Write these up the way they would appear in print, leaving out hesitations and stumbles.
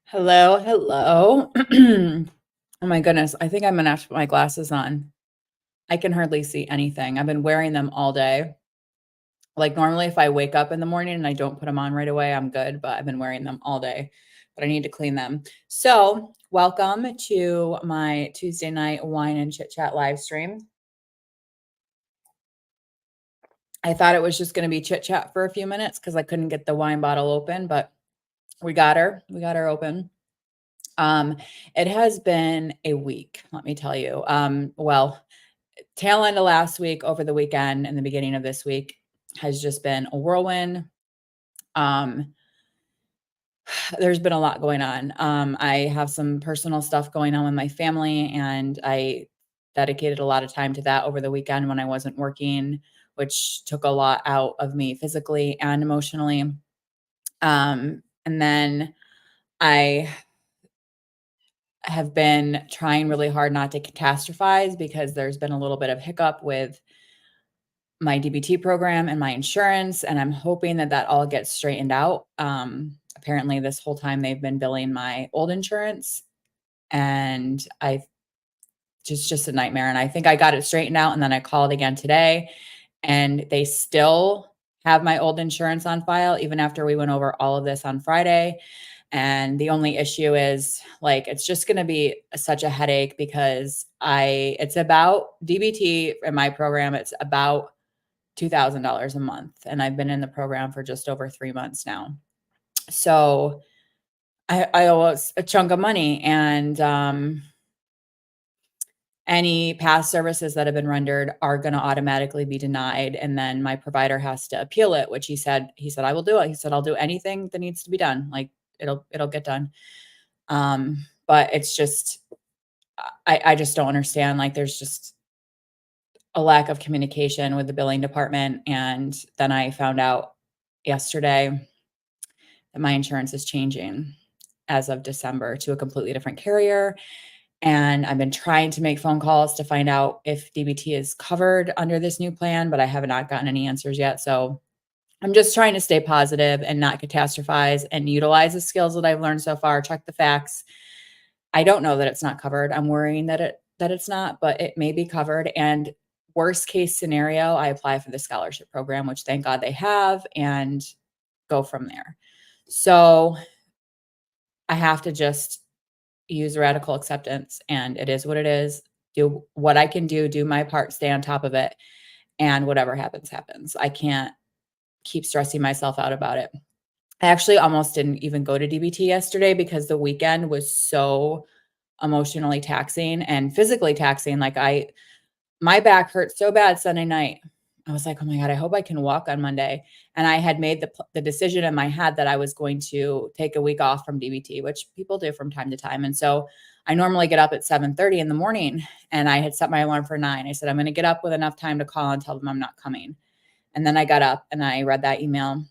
Hello, hello. Oh my goodness, I think I'm gonna have to put my glasses on. I can hardly see anything. I've been wearing them all day. Like normally if I wake up in the morning and I don't put them on right away, I'm good, but I've been wearing them all day. But I need to clean them. So, welcome to my Tuesday night wine and chit chat live stream. I thought it was just going to be chit chat for a few minutes because I couldn't get the wine bottle open, but we got her. We got her open. Um, it has been a week, let me tell you. Well, tail end of last week, over the weekend, and the beginning of this week has just been a whirlwind. Um, there's been a lot going on. I have some personal stuff going on with my family, and I dedicated a lot of time to that over the weekend when I wasn't working, which took a lot out of me physically and emotionally. And then I have been trying really hard not to catastrophize because there's been a little bit of hiccup with my DBT program and my insurance, and I'm hoping that that all gets straightened out. Apparently, this whole time they've been billing my old insurance, and I just a nightmare. And I think I got it straightened out, and then I called again today, and they still have my old insurance on file even after we went over all of this on Friday. And the only issue is like it's just going to be such a headache because it's about DBT in my program. It's about $2,000 a month. And I've been in the program for just over 3 months now. So I owe a chunk of money. And any past services that have been rendered are going to automatically be denied. And then my provider has to appeal it, which he said, I will do it. He said, I'll do anything that needs to be done. Like it'll get done. But it's just, I just don't understand. Like there's just a lack of communication with the billing department. And then I found out yesterday that my insurance is changing as of December to a completely different carrier. And I've been trying to make phone calls to find out if DBT is covered under this new plan, but I have not gotten any answers yet. So I'm just trying to stay positive and not catastrophize and utilize the skills that I've learned so far, check the facts. I don't know that it's not covered. I'm worrying that it's not, but it may be covered. And worst case scenario, I apply for the scholarship program, which thank God they have, and go from there. So I have to just use radical acceptance, and it is what it is. Do what I can do my part, stay on top of it, and whatever happens, happens. I can't keep stressing myself out about it. I actually almost didn't even go to DBT yesterday because the weekend was so emotionally taxing and physically taxing. Like my back hurt so bad Sunday night. I was like, "Oh my God, I hope I can walk on Monday." And I had made the decision in my head that I was going to take a week off from DBT, which people do from time to time. And so I normally get up at 7:30 in the morning, and I had set my alarm for 9. I said, I'm going to get up with enough time to call and tell them I'm not coming. And then I got up and I read that email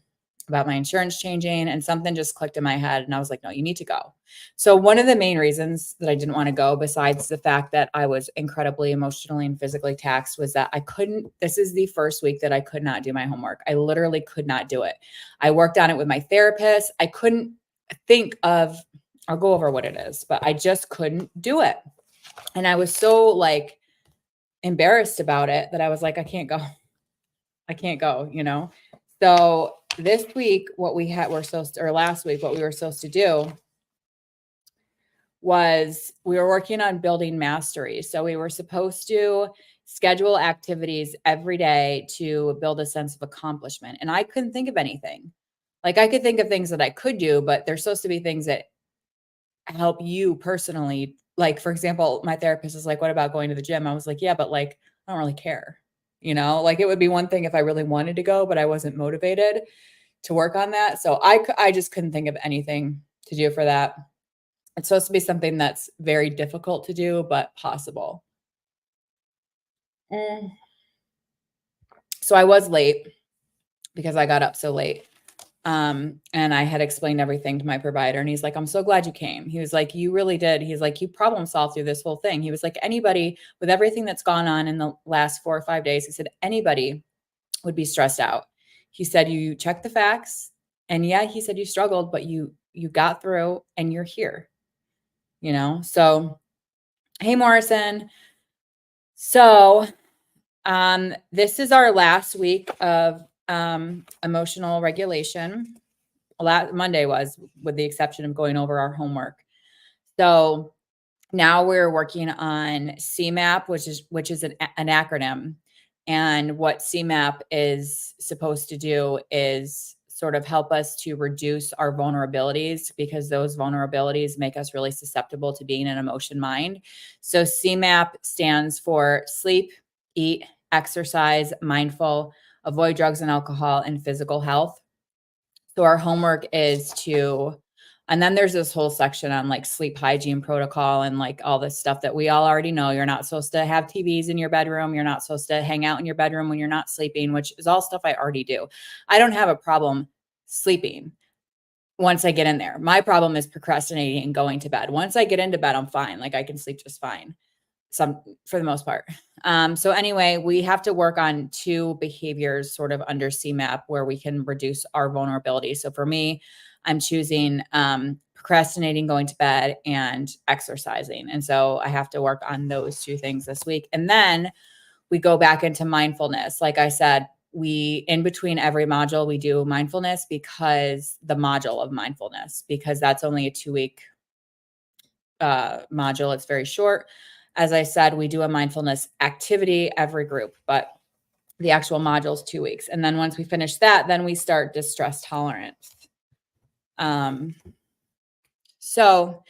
about my insurance changing, and something just clicked in my head and I was like, no, you need to go. So one of the main reasons that I didn't want to go, besides the fact that I was incredibly emotionally and physically taxed, was that this is the first week that I could not do my homework. I literally could not do it. I worked on it with my therapist. I couldn't think of, I'll go over what it is, but I just couldn't do it. And I was so like embarrassed about it that I was like, I can't go. I can't go, you know? So this week, last week, what we were supposed to do was we were working on building mastery. So we were supposed to schedule activities every day to build a sense of accomplishment. And I couldn't think of anything. Like I could think of things that I could do, but they're supposed to be things that help you personally. Like, for example, my therapist is like, what about going to the gym? I was like, yeah, but like, I don't really care. Like it would be one thing if I really wanted to go, but I wasn't motivated to work on that. So I just couldn't think of anything to do for that. It's supposed to be something that's very difficult to do, but possible. Mm. So I was late because I got up so late. And I had explained everything to my provider, and he's like, I'm so glad you came. He was like, you really did. He's like, you problem solved through this whole thing. He was like, anybody with everything that's gone on in the last 4 or 5 days, he said, anybody would be stressed out. He said, you checked the facts, and yeah, he said you struggled, but you you got through and you're here, you know? So, hey, Morrison. So, this is our last week of emotional regulation. Monday was, with the exception of going over our homework. So now we're working on CMAP, which is an acronym. And what CMAP is supposed to do is sort of help us to reduce our vulnerabilities, because those vulnerabilities make us really susceptible to being an emotion mind. So CMAP stands for sleep, eat, exercise, mindful, avoid drugs and alcohol, and physical health. So our homework is to, and then there's this whole section on like sleep hygiene protocol and like all this stuff that we all already know. You're not supposed to have TVs in your bedroom. You're not supposed to hang out in your bedroom when you're not sleeping, which is all stuff I already do. I don't have a problem sleeping once I get in there. My problem is procrastinating and going to bed. Once I get into bed, I'm fine. Like I can sleep just fine, for the most part. So anyway, we have to work on 2 behaviors sort of under CMAP where we can reduce our vulnerability. So for me, I'm choosing procrastinating, going to bed, and exercising. And so I have to work on those 2 things this week. And then we go back into mindfulness. Like I said, in between every module, we do mindfulness, because the module of mindfulness, because that's only a 2-week module. It's very short. As I said, we do a mindfulness activity every group, but the actual module is 2 weeks. And then once we finish that, then we start distress tolerance. So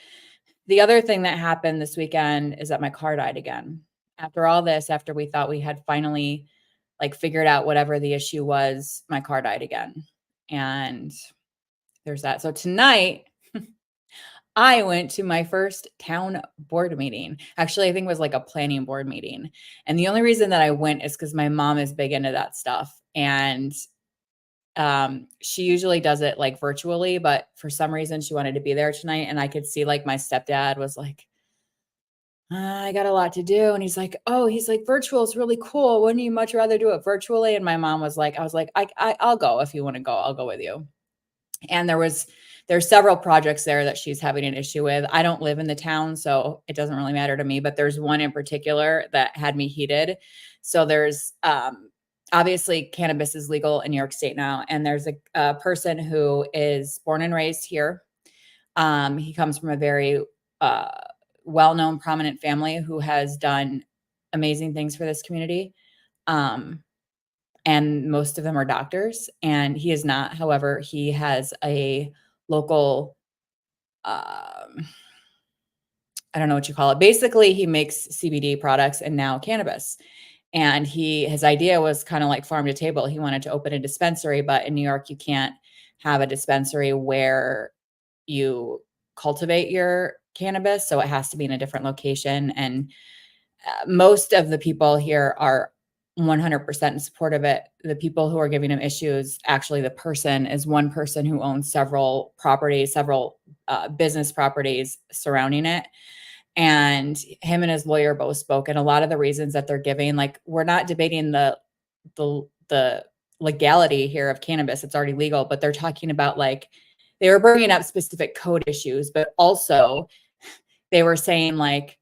the other thing that happened this weekend is that my car died again. After all this, after we thought we had finally like figured out whatever the issue was, my car died again. And there's that. So tonight, I went to my first town board meeting. Actually, I think it was like a planning board meeting. And the only reason that I went is because my mom is big into that stuff. And she usually does it like virtually, but for some reason she wanted to be there tonight. And I could see like my stepdad was like, I got a lot to do. And he's like, virtual is really cool. Wouldn't you much rather do it virtually? And my mom was like, I'll go. If you want to go, I'll go with you. And there's several projects there that she's having an issue with. I don't live in the town, so it doesn't really matter to me, but there's one in particular that had me heated. So there's obviously cannabis is legal in New York State now. And there's a person who is born and raised here. He comes from a very well-known, prominent family who has done amazing things for this community. And most of them are doctors, and he is not. However, he has a local, I don't know what you call it. Basically, he makes CBD products and now cannabis. And his idea was kind of like farm to table. He wanted to open a dispensary, but in New York, you can't have a dispensary where you cultivate your cannabis. So it has to be in a different location. And most of the people here are 100% in support of it. The people who are giving him issues, actually the person is one person who owns several properties, several business properties surrounding it. And him and his lawyer both spoke. And a lot of the reasons that they're giving, like, we're not debating the legality here of cannabis. It's already legal, but they're talking about, like, they were bringing up specific code issues, but also they were saying like,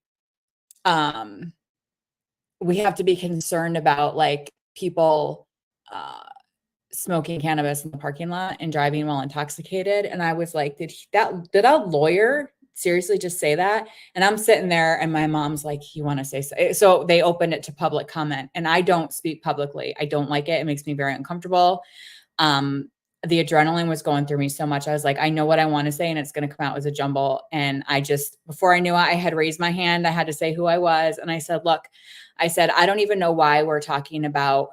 we have to be concerned about like people smoking cannabis in the parking lot and driving while intoxicated. And I was like, did a lawyer seriously just say that? And I'm sitting there and my mom's like, you want to say so? So they opened it to public comment, and I don't speak publicly. I don't like it. It makes me very uncomfortable. The adrenaline was going through me so much. I was like, I know what I want to say, and it's going to come out as a jumble. And before I knew it, I had raised my hand. I had to say who I was. And I said, look, I don't even know why we're talking about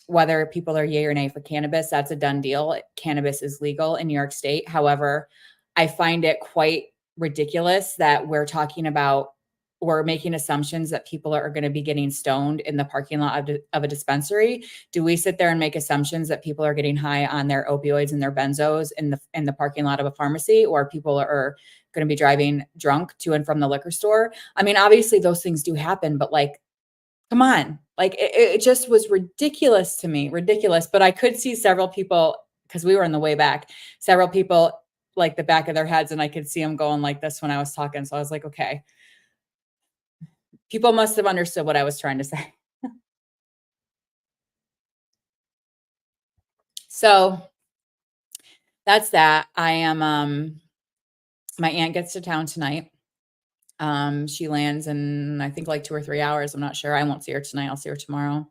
whether people are yay or nay for cannabis. That's a done deal. Cannabis is legal in New York State. However, I find it quite ridiculous that we're making assumptions that people are going to be getting stoned in the parking lot of a dispensary. Do we sit there and make assumptions that people are getting high on their opioids and their benzos in the parking lot of a pharmacy, or people are going to be driving drunk to and from the liquor store? I mean, obviously those things do happen, but like, come on. Like it just was ridiculous to me, ridiculous. But I could see several people, because we were in the way back, several people like the back of their heads and I could see them going like this when I was talking. So I was like, okay, people must have understood what I was trying to say. So that's that. I am my aunt gets to town tonight. She lands in I think like 2 or 3 hours. I'm not sure. I won't see her tonight. I'll see her tomorrow.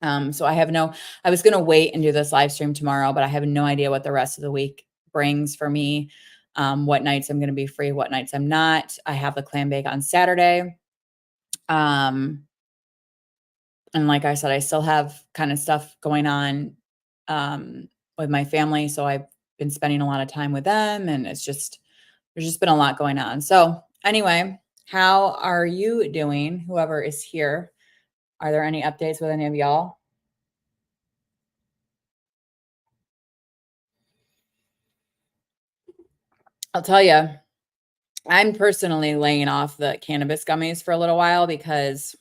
So I was gonna wait and do this live stream tomorrow, but I have no idea what the rest of the week brings for me. What nights I'm gonna be free, what nights I'm not. I have the clam bake on Saturday. Um, and like I said, I still have kind of stuff going on with my family. So I've been spending a lot of time with them and there's just been a lot going on. So anyway, how are you doing? Whoever is here. Are there any updates with any of y'all? I'll tell you, I'm personally laying off the cannabis gummies for a little while because,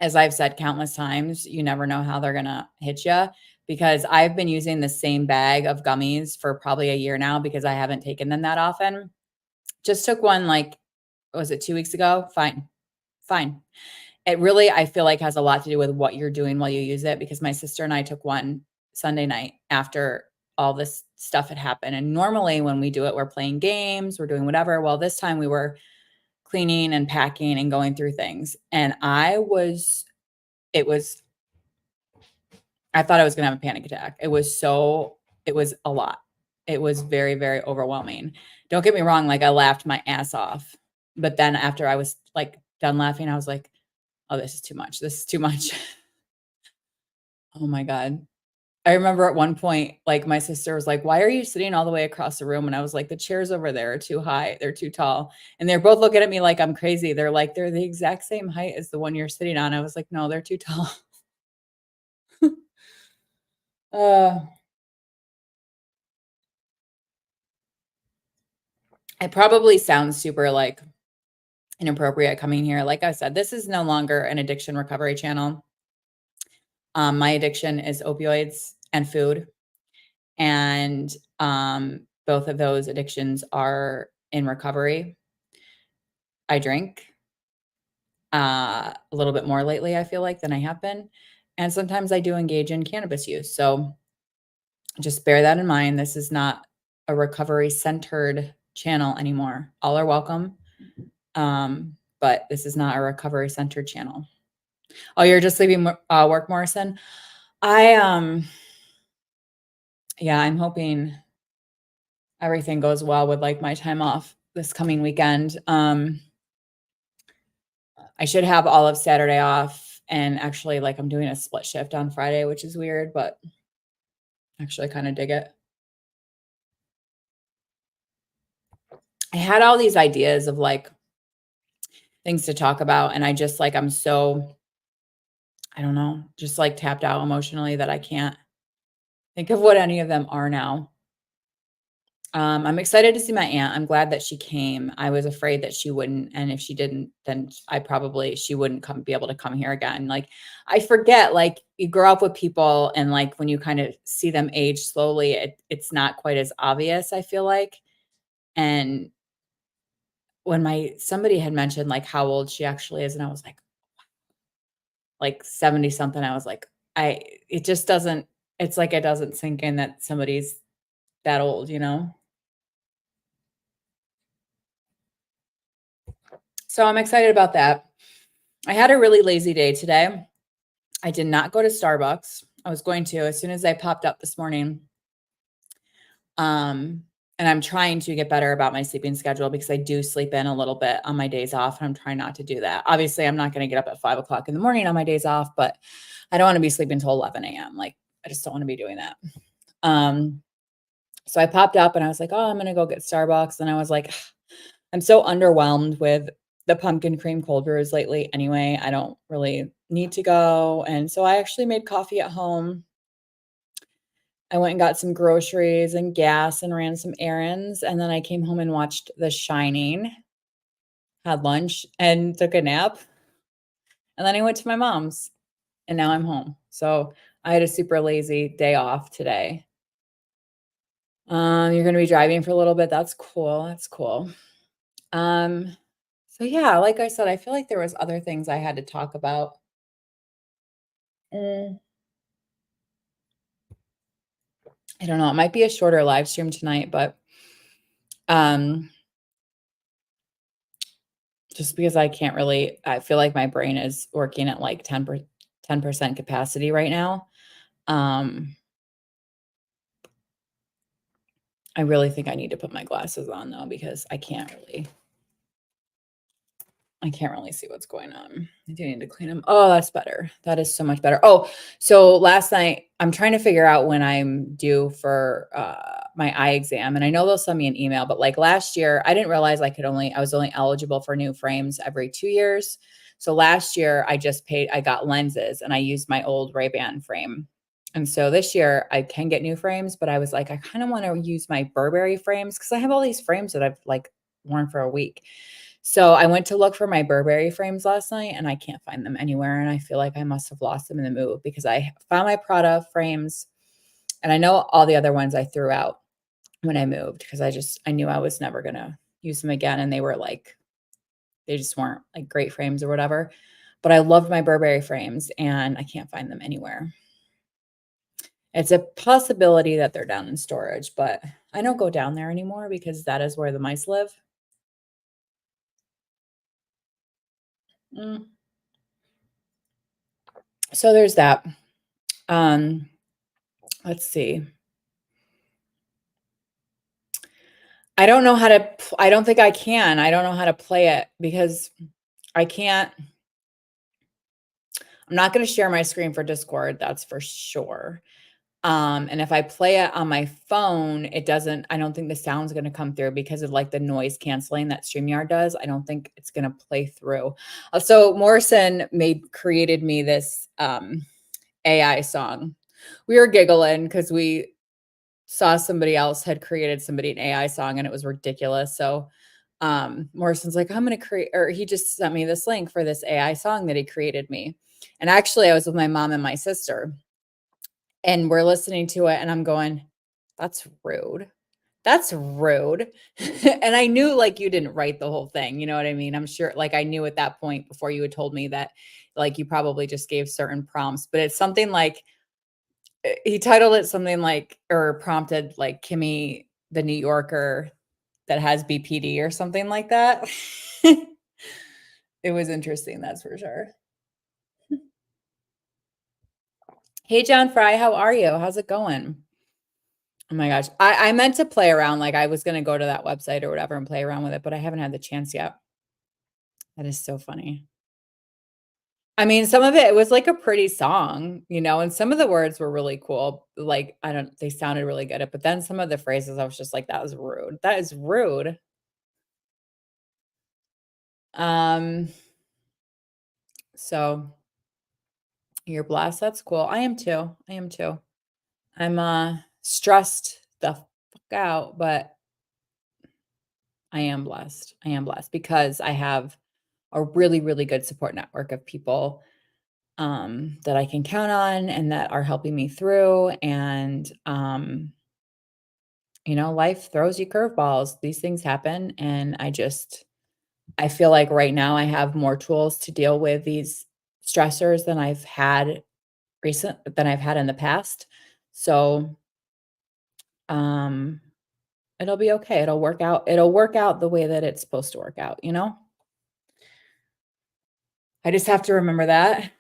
as I've said countless times, you never know how they're going to hit you. Because I've been using the same bag of gummies for probably a year now because I haven't taken them that often. Just took one like, was it 2 weeks ago? Fine. Fine. It really, I feel like, has a lot to do with what you're doing while you use it because my sister and I took one Sunday night after all this stuff had happened. And normally when we do it, we're playing games, we're doing whatever. Well, this time we were cleaning and packing and going through things. And it was, I thought I was going to have a panic attack. It was a lot. It was very, very overwhelming. Don't get me wrong. Like I laughed my ass off, but then after I was like done laughing, I was like, oh, this is too much. This is too much. Oh my God. I remember at one point, like my sister was like, why are you sitting all the way across the room? And I was like, the chairs over there are too high. They're too tall. And they're both looking at me like I'm crazy. They're like, they're the exact same height as the one you're sitting on. I was like, no, they're too tall. uh, it probably sounds super like inappropriate coming here. Like I said, this is no longer an addiction recovery channel. My addiction is opioids and food. And both of those addictions are in recovery. I drink a little bit more lately, I feel like, than I have been. And sometimes I do engage in cannabis use. So just bear that in mind. This is not a recovery centered channel anymore. All are welcome. But this is not a recovery centered channel. Oh, you're just leaving work, Morrison? I yeah, I'm hoping everything goes well with like my time off this coming weekend. I should have all of Saturday off, and actually like I'm doing a split shift on Friday, which is weird, but actually I kind of dig it. I had all these ideas of like things to talk about, and I just like I'm so I don't know, just like tapped out emotionally that I can't think of what any of them are now. I'm excited to see my aunt. I'm glad that she came. I was afraid that she wouldn't, and if she didn't, then she wouldn't be able to come here again. Like I forget, like you grow up with people, and like when you kind of see them age slowly, it's not quite as obvious. I feel like, and when my somebody had mentioned like how old she actually is, and I was like 70 something. I was like, it just doesn't. It's like it doesn't sink in that somebody's that old, you know. So I'm excited about that. I had a really lazy day today. I did not go to Starbucks. I was going to as soon as I popped up this morning. And I'm trying to get better about my sleeping schedule because I do sleep in a little bit on my days off, and I'm trying not to do that. Obviously, I'm not going to get up at 5 o'clock in the morning on my days off, but I don't want to be sleeping until 11 a.m. Like, I just don't want to be doing that. So I popped up and I was like, oh, I'm going to go get Starbucks. And I was like, I'm so underwhelmed with the pumpkin cream cold brews lately. Anyway, I don't really need to go. And so I actually made coffee at home. I went and got some groceries and gas and ran some errands. And then I came home and watched The Shining, had lunch, and took a nap. And then I went to my mom's, and now I'm home. So I had a super lazy day off today. You're gonna be driving for a little bit. That's cool. That's cool. Um, so yeah, like I said, I feel like there was other things I had to talk about. Mm, I don't know. It might be a shorter live stream tonight, but um, just because I feel like my brain is working at like 10% capacity right now. Um, I really think I need to put my glasses on though, because I can't really see what's going on. I do need to clean them. Oh, that's better. That is so much better. Oh, so last night I'm trying to figure out when I'm due for my eye exam, and I know they'll send me an email. But like last year, I didn't realize I was only eligible for new frames every 2 years. So last year I got lenses, and I used my old Ray-Ban frame. And so this year I can get new frames, but I was like, I kind of want to use my Burberry frames because I have all these frames that I've like worn for a week. So I went to look for my Burberry frames last night and I can't find them anywhere. And I feel like I must have lost them in the move because I found my Prada frames and I know all the other ones I threw out when I moved because I knew I was never going to use them again. And they just weren't like great frames or whatever. But I loved my Burberry frames and I can't find them anywhere. It's a possibility that they're down in storage, but I don't go down there anymore because that is where the mice live. Mm. So there's that. Um, let's see. I don't think I can. I don't know how to play it because I can't I'm not gonna share my screen for Discord, that's for sure. And if I play it on my phone, I don't think the sound's gonna come through because of like the noise canceling that StreamYard does. I don't think it's gonna play through. So Morrison created me this AI song. We were giggling because we saw somebody else had created somebody an AI song and it was ridiculous. So Morrison's like, I'm gonna create, or he just sent me this link for this AI song that he created me. And actually, I was with my mom and my sister, and we're listening to it, and I'm going, that's rude. That's rude. And I knew like you didn't write the whole thing. You know what I mean? I'm sure like I knew at that point before you had told me that like you probably just gave certain prompts, but it's something like he titled it something like or prompted like Kimmy the New Yorker that has BPD or something like that. It was interesting, that's for sure. Hey, John Fry, how are you? How's it going? Oh my gosh. I meant to play around. Like I was going to go to that website or whatever and play around with it, but I haven't had the chance yet. That is so funny. I mean, some of it was like a pretty song, and some of the words were really cool. Like, they sounded really good. But then some of the phrases, I was just like, that was rude. That is rude. Um, so you're blessed. That's cool. I am too. I am too. I'm stressed the fuck out, but I am blessed. I am blessed because I have a really, really good support network of people that I can count on and that are helping me through. And life throws you curveballs. These things happen. And I feel like right now I have more tools to deal with these stressors than I've had in the past. So um it'll be okay. It'll work out. It'll work out the way that it's supposed to work out. I just have to remember that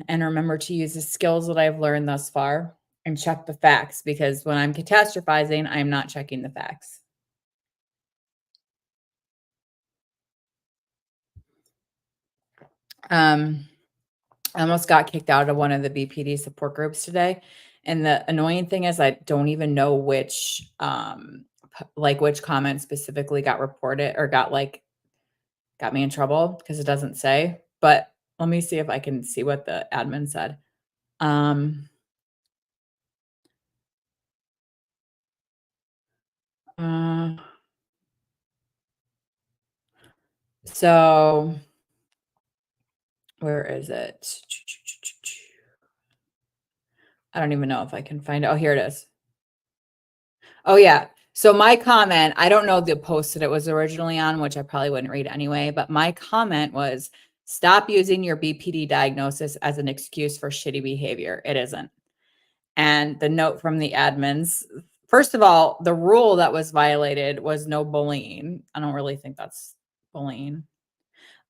and remember to use the skills that I've learned thus far and check the facts because when I'm catastrophizing, I'm not checking the facts. Um, I almost got kicked out of one of the BPD support groups today. And the annoying thing is I don't even know which comment specifically got reported or got me in trouble because it doesn't say. But let me see if I can see what the admin said. Um, uh, so where is it? I don't even know if I can find it. Oh, here it is. Oh, yeah. So my comment, I don't know the post that it was originally on, which I probably wouldn't read anyway, but my comment was, stop using your BPD diagnosis as an excuse for shitty behavior. It isn't. And the note from the admins, first of all, the rule that was violated was no bullying. I don't really think that's bullying.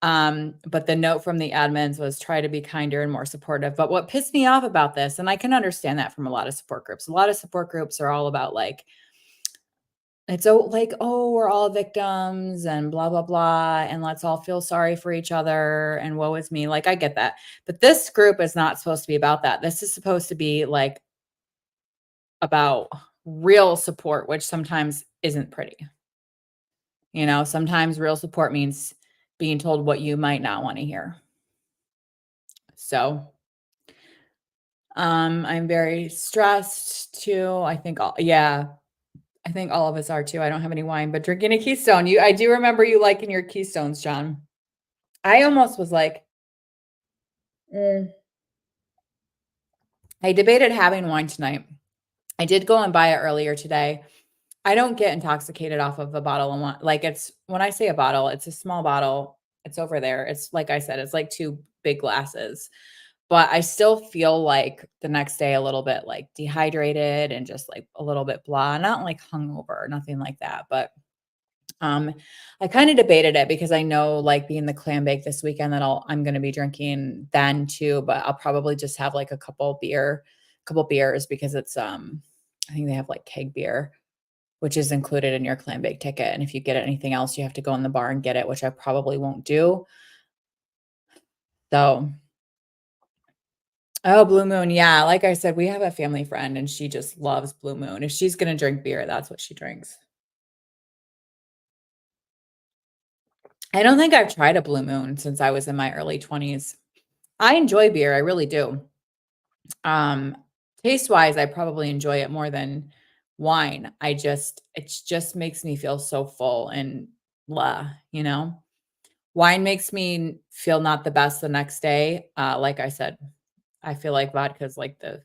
But the note from the admins was try to be kinder and more supportive. But what pissed me off about this, and I can understand that from a lot of support groups, a lot of support groups are all about like, it's like, oh, we're all victims and blah, blah, blah. And let's all feel sorry for each other. And woe is me. Like, I get that. But this group is not supposed to be about that. This is supposed to be like about real support, which sometimes isn't pretty. You know, sometimes real support means being told what you might not want to hear. So, I'm very stressed too. I think all of us are too. I don't have any wine, but drinking a Keystone. I do remember you liking your Keystones, John. I almost was like, mm. I debated having wine tonight. I did go and buy it earlier today. I don't get intoxicated off of a bottle of wine. Like it's when I say a bottle, it's a small bottle. It's over there. It's like I said, it's like 2 big glasses. But I still feel like the next day a little bit like dehydrated and just like a little bit blah, not like hungover or nothing like that. But um I kind of debated it because I know like being the clam bake this weekend that I'm going to be drinking then too, but I'll probably just have like a couple beers because it's I think they have like keg beer which is included in your clam bake ticket. And if you get anything else, you have to go in the bar and get it, which I probably won't do. So, oh, Blue Moon. Yeah. Like I said, we have a family friend and she just loves Blue Moon. If she's going to drink beer, that's what she drinks. I don't think I've tried a Blue Moon since I was in my early 20s. I enjoy beer. I really do. Um, Taste wise, I probably enjoy it more than wine. It just makes me feel so full and blah, you know? Wine makes me feel not the best the next day. Like I said, I feel like vodka is like the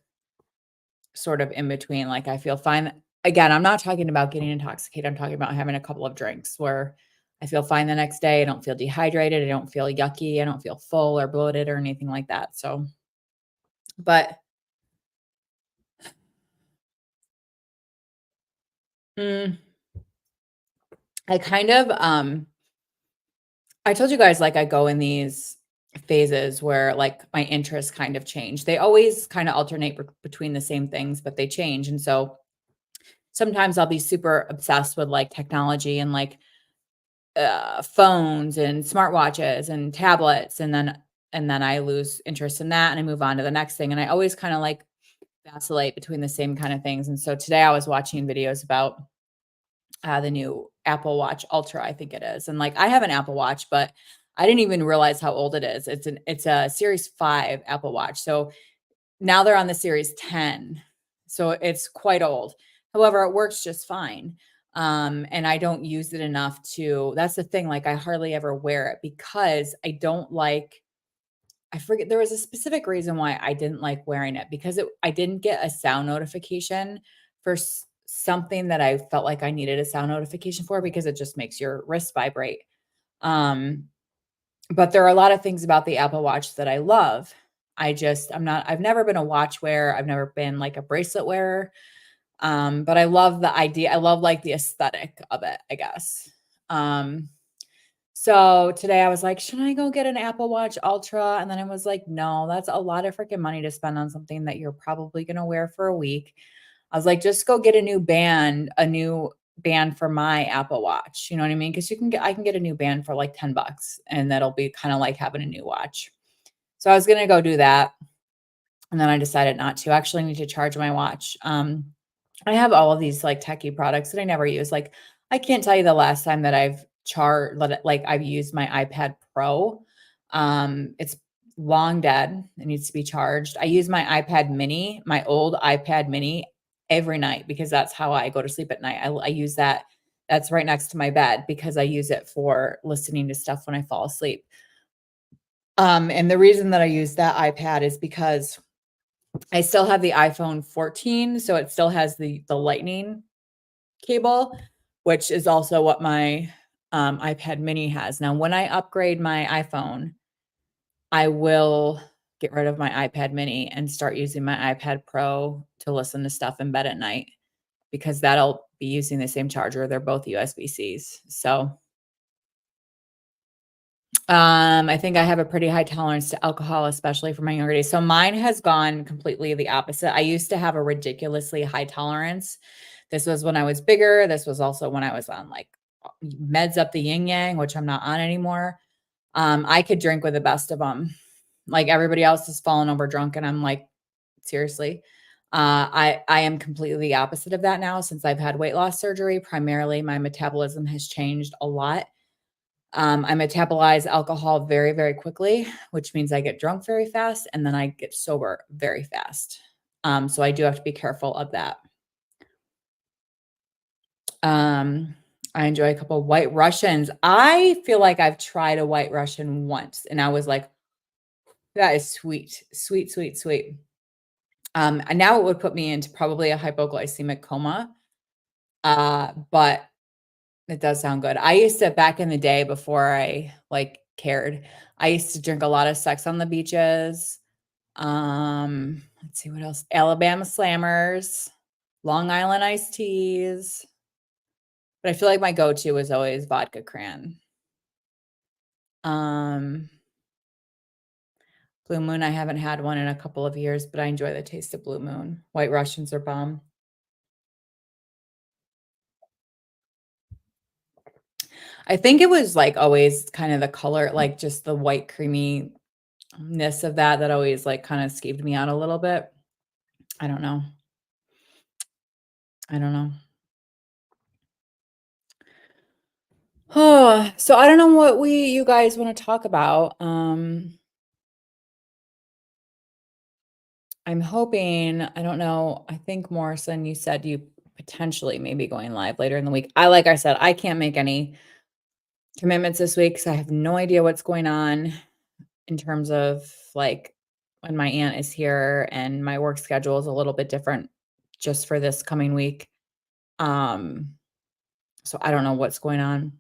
sort of in between. Like I feel fine. Again, I'm not talking about getting intoxicated. I'm talking about having a couple of drinks where I feel fine the next day. I don't feel dehydrated. I don't feel yucky. I don't feel full or bloated or anything like that. So, but mm, I kind of I told you guys like I go in these phases where like my interests kind of change. They always kind of alternate between the same things, but they change. And so sometimes I'll be super obsessed with like technology and like phones and smartwatches and tablets and then I lose interest in that and I move on to the next thing and I always kind of like vacillate between the same kind of things. And so today I was watching videos about the new Apple Watch Ultra, I think it is. And like I have an Apple Watch, but I didn't even realize how old it is. It's a Series 5 Apple Watch. So now they're on the Series 10. So it's quite old. However, it works just fine. And I don't use it enough to that's the thing. Like I hardly ever wear it because I forget there was a specific reason why I didn't like wearing it because I didn't get a sound notification for something that I felt like I needed a sound notification for because it just makes your wrist vibrate. Um, but there are a lot of things about the Apple Watch that I love. I've never been a watch wearer. I've never been like a bracelet wearer. But I love the idea. I love like the aesthetic of it, I guess. Um, so today I was like, should I go get an Apple Watch Ultra? And then I was like, no, that's a lot of freaking money to spend on something that you're probably going to wear for a week. I was like, just go get a new band for my Apple Watch. You know what I mean? Because I can get a new band for like $10 and that'll be kind of like having a new watch. So I was going to go do that. And then I decided not to. I actually need to charge my watch. I have all of these like techie products that I never use. Like I can't tell you the last time that I've used my iPad Pro. It's long dead. It needs to be charged. I use my iPad mini, my old iPad mini every night because that's how I go to sleep at night. I use that. That's right next to my bed because I use it for listening to stuff when I fall asleep. And the reason that I use that iPad is because I still have the iPhone 14, so it still has the lightning cable, which is also what my iPad mini has. Now, when I upgrade my iPhone, I will get rid of my iPad mini and start using my iPad Pro to listen to stuff in bed at night because that'll be using the same charger. They're both USB-Cs. So, I think I have a pretty high tolerance to alcohol, especially for my younger days. So mine has gone completely the opposite. I used to have a ridiculously high tolerance. This was when I was bigger. This was also when I was on like meds up the yin yang, which I'm not on anymore. I could drink with the best of them. Like everybody else is falling over drunk, and I'm like, seriously. I am completely the opposite of that now since I've had weight loss surgery. Primarily, my metabolism has changed a lot. I metabolize alcohol very, very quickly, which means I get drunk very fast and then I get sober very fast. So I do have to be careful of that. I enjoy a couple of White Russians. I feel like I've tried a White Russian once and I was like, that is sweet, sweet, sweet, sweet. And now it would put me into probably a hypoglycemic coma. But it does sound good. I used to back in the day before I like cared. I used to drink a lot of Sex on the Beaches. Let's see what else. Alabama Slammers, Long Island iced teas. But I feel like my go-to was always vodka cran. Um, Blue Moon, I haven't had one in a couple of years, but I enjoy the taste of Blue Moon. White Russians are bomb. I think it was like always kind of the color, like just the white creaminess of that always like kind of skeeved me out a little bit. I don't know. I don't know. Oh, so I don't know what you guys want to talk about. I'm hoping, I don't know. I think Morrison, you said you potentially maybe going live later in the week. Like I said, I can't make any commitments this week because I have no idea what's going on in terms of like when my aunt is here and my work schedule is a little bit different just for this coming week. So I don't know what's going on.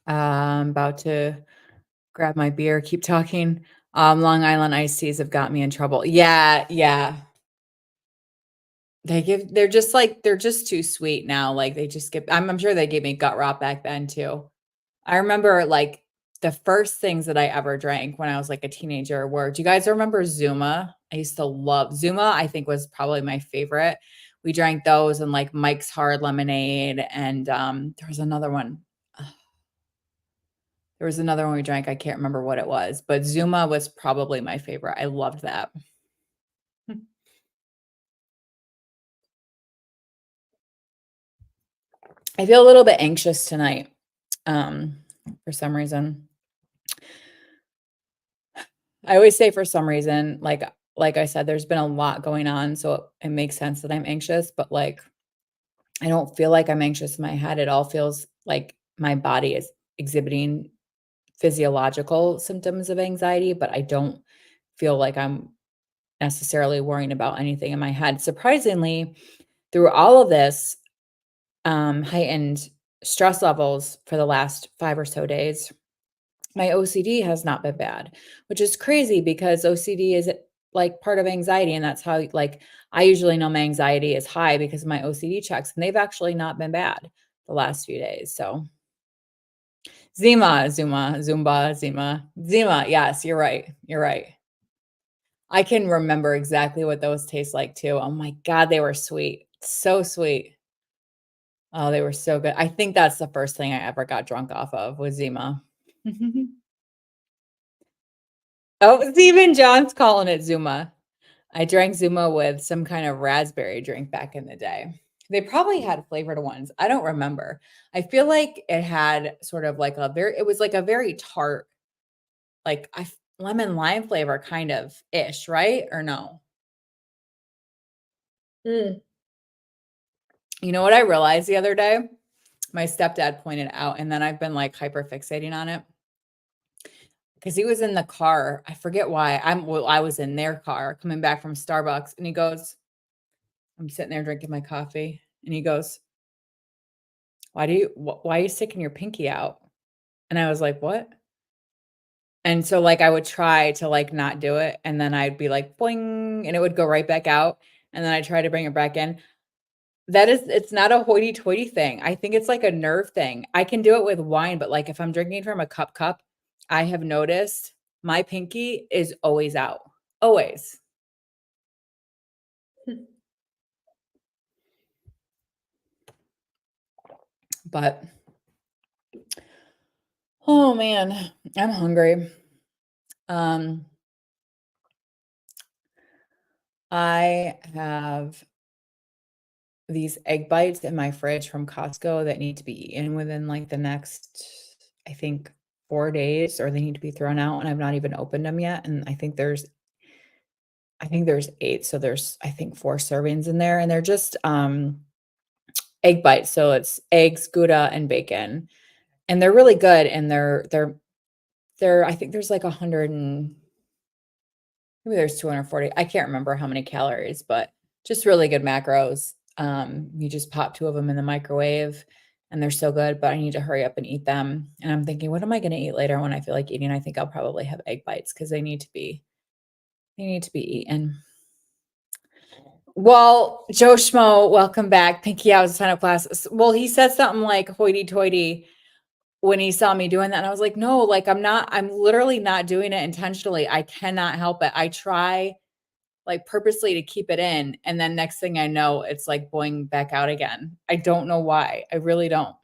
I'm about to grab my beer, keep talking. Long Island iced teas have got me in trouble. Yeah, yeah. They're just like they're just too sweet now. Like they just get I'm sure they gave me gut rot back then too. I remember like the first things that I ever drank when I was like a teenager were, do you guys remember Zuma? I used to love Zuma, I think was probably my favorite. We drank those and like Mike's Hard Lemonade and there was another one. There was another one we drank, I can't remember what it was, but Zuma was probably my favorite. I loved that. I feel a little bit anxious tonight, for some reason. I always say for some reason, like I said, there's been a lot going on, so it makes sense that I'm anxious, but, like, I don't feel like I'm anxious in my head. It all feels like my body is exhibiting physiological symptoms of anxiety, but I don't feel like I'm necessarily worrying about anything in my head. Surprisingly, through all of this, heightened stress levels for the last 5 or so days, my OCD has not been bad, which is crazy because OCD is like part of anxiety. And that's how, like, I usually know my anxiety is high because of my OCD checks, and they've actually not been bad the last few days. So, Zuma, Zumba, Zima. Yes, you're right. You're right. I can remember exactly what those taste like too. Oh my God, they were sweet. So sweet. Oh, they were so good. I think that's the first thing I ever got drunk off of was Zima. Oh, Stephen John's calling it Zuma. I drank Zuma with some kind of raspberry drink back in the day. They probably had flavored ones. I don't remember. I feel like it had sort of like it was like a very tart, like lemon lime flavor kind of ish, right? Or no? Mm. You know what I realized the other day? My stepdad pointed out, and then I've been like hyper fixating on it because he was in the car. I forget why. I was in their car coming back from Starbucks, and he goes, I'm sitting there drinking my coffee, and he goes, why are you sticking your pinky out?" And I was like, "What?" And so, like, I would try to, like, not do it, and then I'd be like, "Boing," and it would go right back out, and then I try to bring it back in. It's not a hoity-toity thing. I think it's like a nerve thing. I can do it with wine, but, like, if I'm drinking from a cup, I have noticed my pinky is always out. Always. But, oh, man, I'm hungry. Um, I have these egg bites in my fridge from Costco that need to be eaten within, like, the next, I think, 4 days, or they need to be thrown out, and I've not even opened them yet, and I think there's 8, so there's, I think, 4 servings in there, and they're just, egg bites, so it's eggs, Gouda, and bacon, and they're really good, and they're I think there's, like, 100 and maybe there's 240, I can't remember how many calories, but just really good macros. You just pop 2 of them in the microwave, and they're so good, but I need to hurry up and eat them, and I'm thinking, "What am I gonna eat later when I feel like eating?" I think I'll probably have egg bites because they need to be eaten. Well, Joe Schmo, welcome back. Pinky out was a ton of class. Well, he said something like hoity-toity when he saw me doing that, and I was like, "No, like, I'm literally not doing it intentionally. I cannot help it. I try, like, purposely to keep it in, and then next thing I know, it's, like, going back out again. I don't know why. I really don't.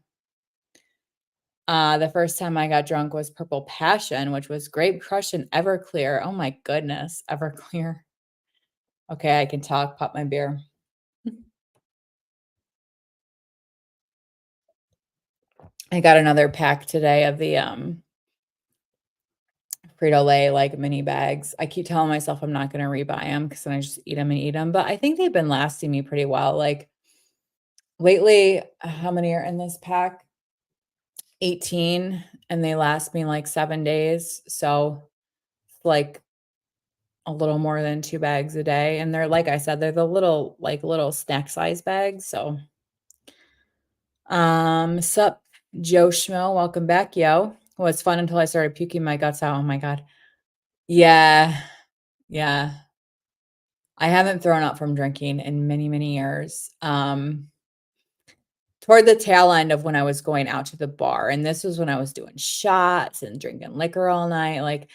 The first time I got drunk was Purple Passion, which was Grape Crush and Everclear. Oh my goodness, Everclear. Okay, I can talk, pop my beer. I got another pack today of the, Frito-Lay, like, mini bags. I keep telling myself I'm not gonna rebuy them because then I just eat them, but I think they've been lasting me pretty well. Like, lately, how many are in this pack? 18, and they last me, like, 7 days, so, like, a little more than 2 bags a day, and they're, like I said, they're the little, like, little snack size bags, so, sup, Joe Schmo, welcome back, yo. Well, it's fun until I started puking my guts out, oh my god. Yeah, yeah. I haven't thrown up from drinking in many, many years. Toward the tail end of when I was going out to the bar, and this was when I was doing shots and drinking liquor all night, like,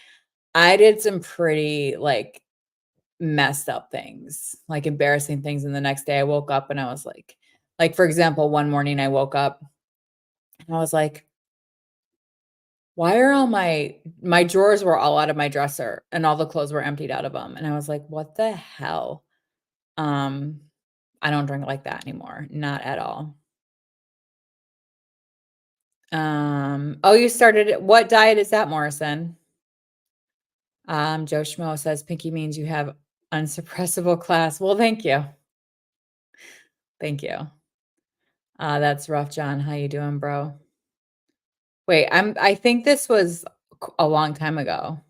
I did some pretty, like, messed up things, like, embarrassing things, and the next day I woke up and I was like, for example, one morning I woke up and I was like, "Why are all my drawers were all out of my dresser and all the clothes were emptied out of them?" And I was like, "What the hell?" Um, I don't drink like that anymore, not at all. Oh, you started it, what diet is that, Morrison? Joe Schmo says, "Pinky means you have unsuppressible class." Well, thank you. Thank you. That's rough, John. How you doing, bro? Wait, I think this was a long time ago,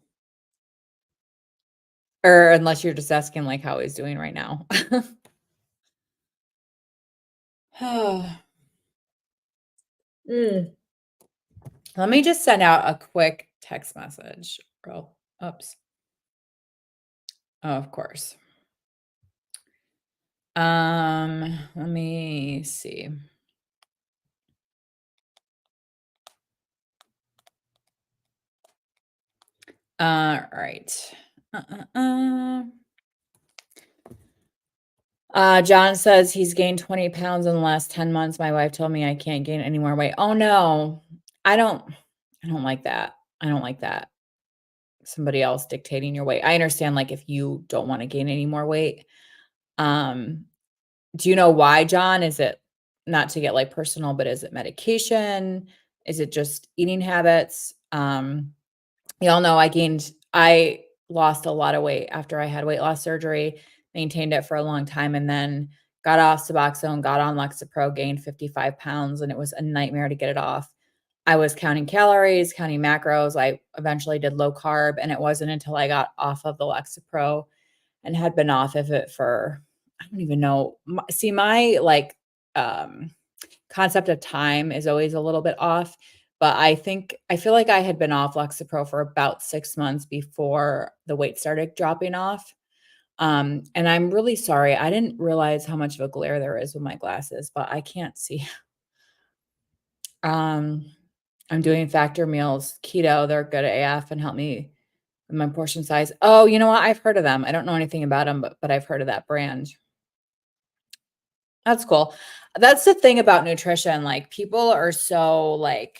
or unless you're just asking, like, how he's doing right now. Mm. Let me just send out a quick text message. Oh, oops. Oh, of course. Let me see. Right. Uh, uh, uh. John says he's gained 20 pounds in the last 10 months. My wife told me I can't gain any more weight. Oh no. I don't I don't like that. I don't like that. Somebody else dictating your weight. I understand, like, if you don't want to gain any more weight. Um, do you know why, John? Is it, not to get, like, personal, but is it medication? Is it just eating habits? Y'all know I lost a lot of weight after I had weight loss surgery, maintained it for a long time, and then got off Suboxone, got on Lexapro, gained 55 pounds, and it was a nightmare to get it off. I was counting calories, counting macros. I eventually did low carb, and it wasn't until I got off of the Lexapro and had been off of it for, I don't even know. See, my, like, um, concept of time is always a little bit off, but I feel like I had been off Lexapro for about 6 months before the weight started dropping off. And I'm really sorry. I didn't realize how much of a glare there is with my glasses, but I can't see. Um, I'm doing factor meals, keto. They're good AF and help me with my portion size. Oh, you know what? I've heard of them. I don't know anything about them, but I've heard of that brand. That's cool. That's the thing about nutrition. Like people are so like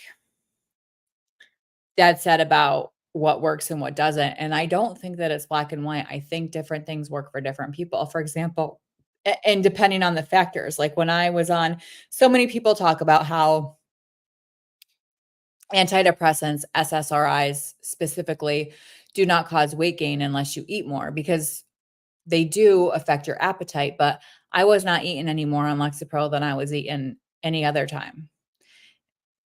dead set about what works and what doesn't. And I don't think that it's black and white. I think different things work for different people. For example, and depending on the factors, like when I was on, so many people talk about how antidepressants, SSRIs specifically, do not cause weight gain unless you eat more because they do affect your appetite. But I was not eating any more on Lexapro than I was eating any other time.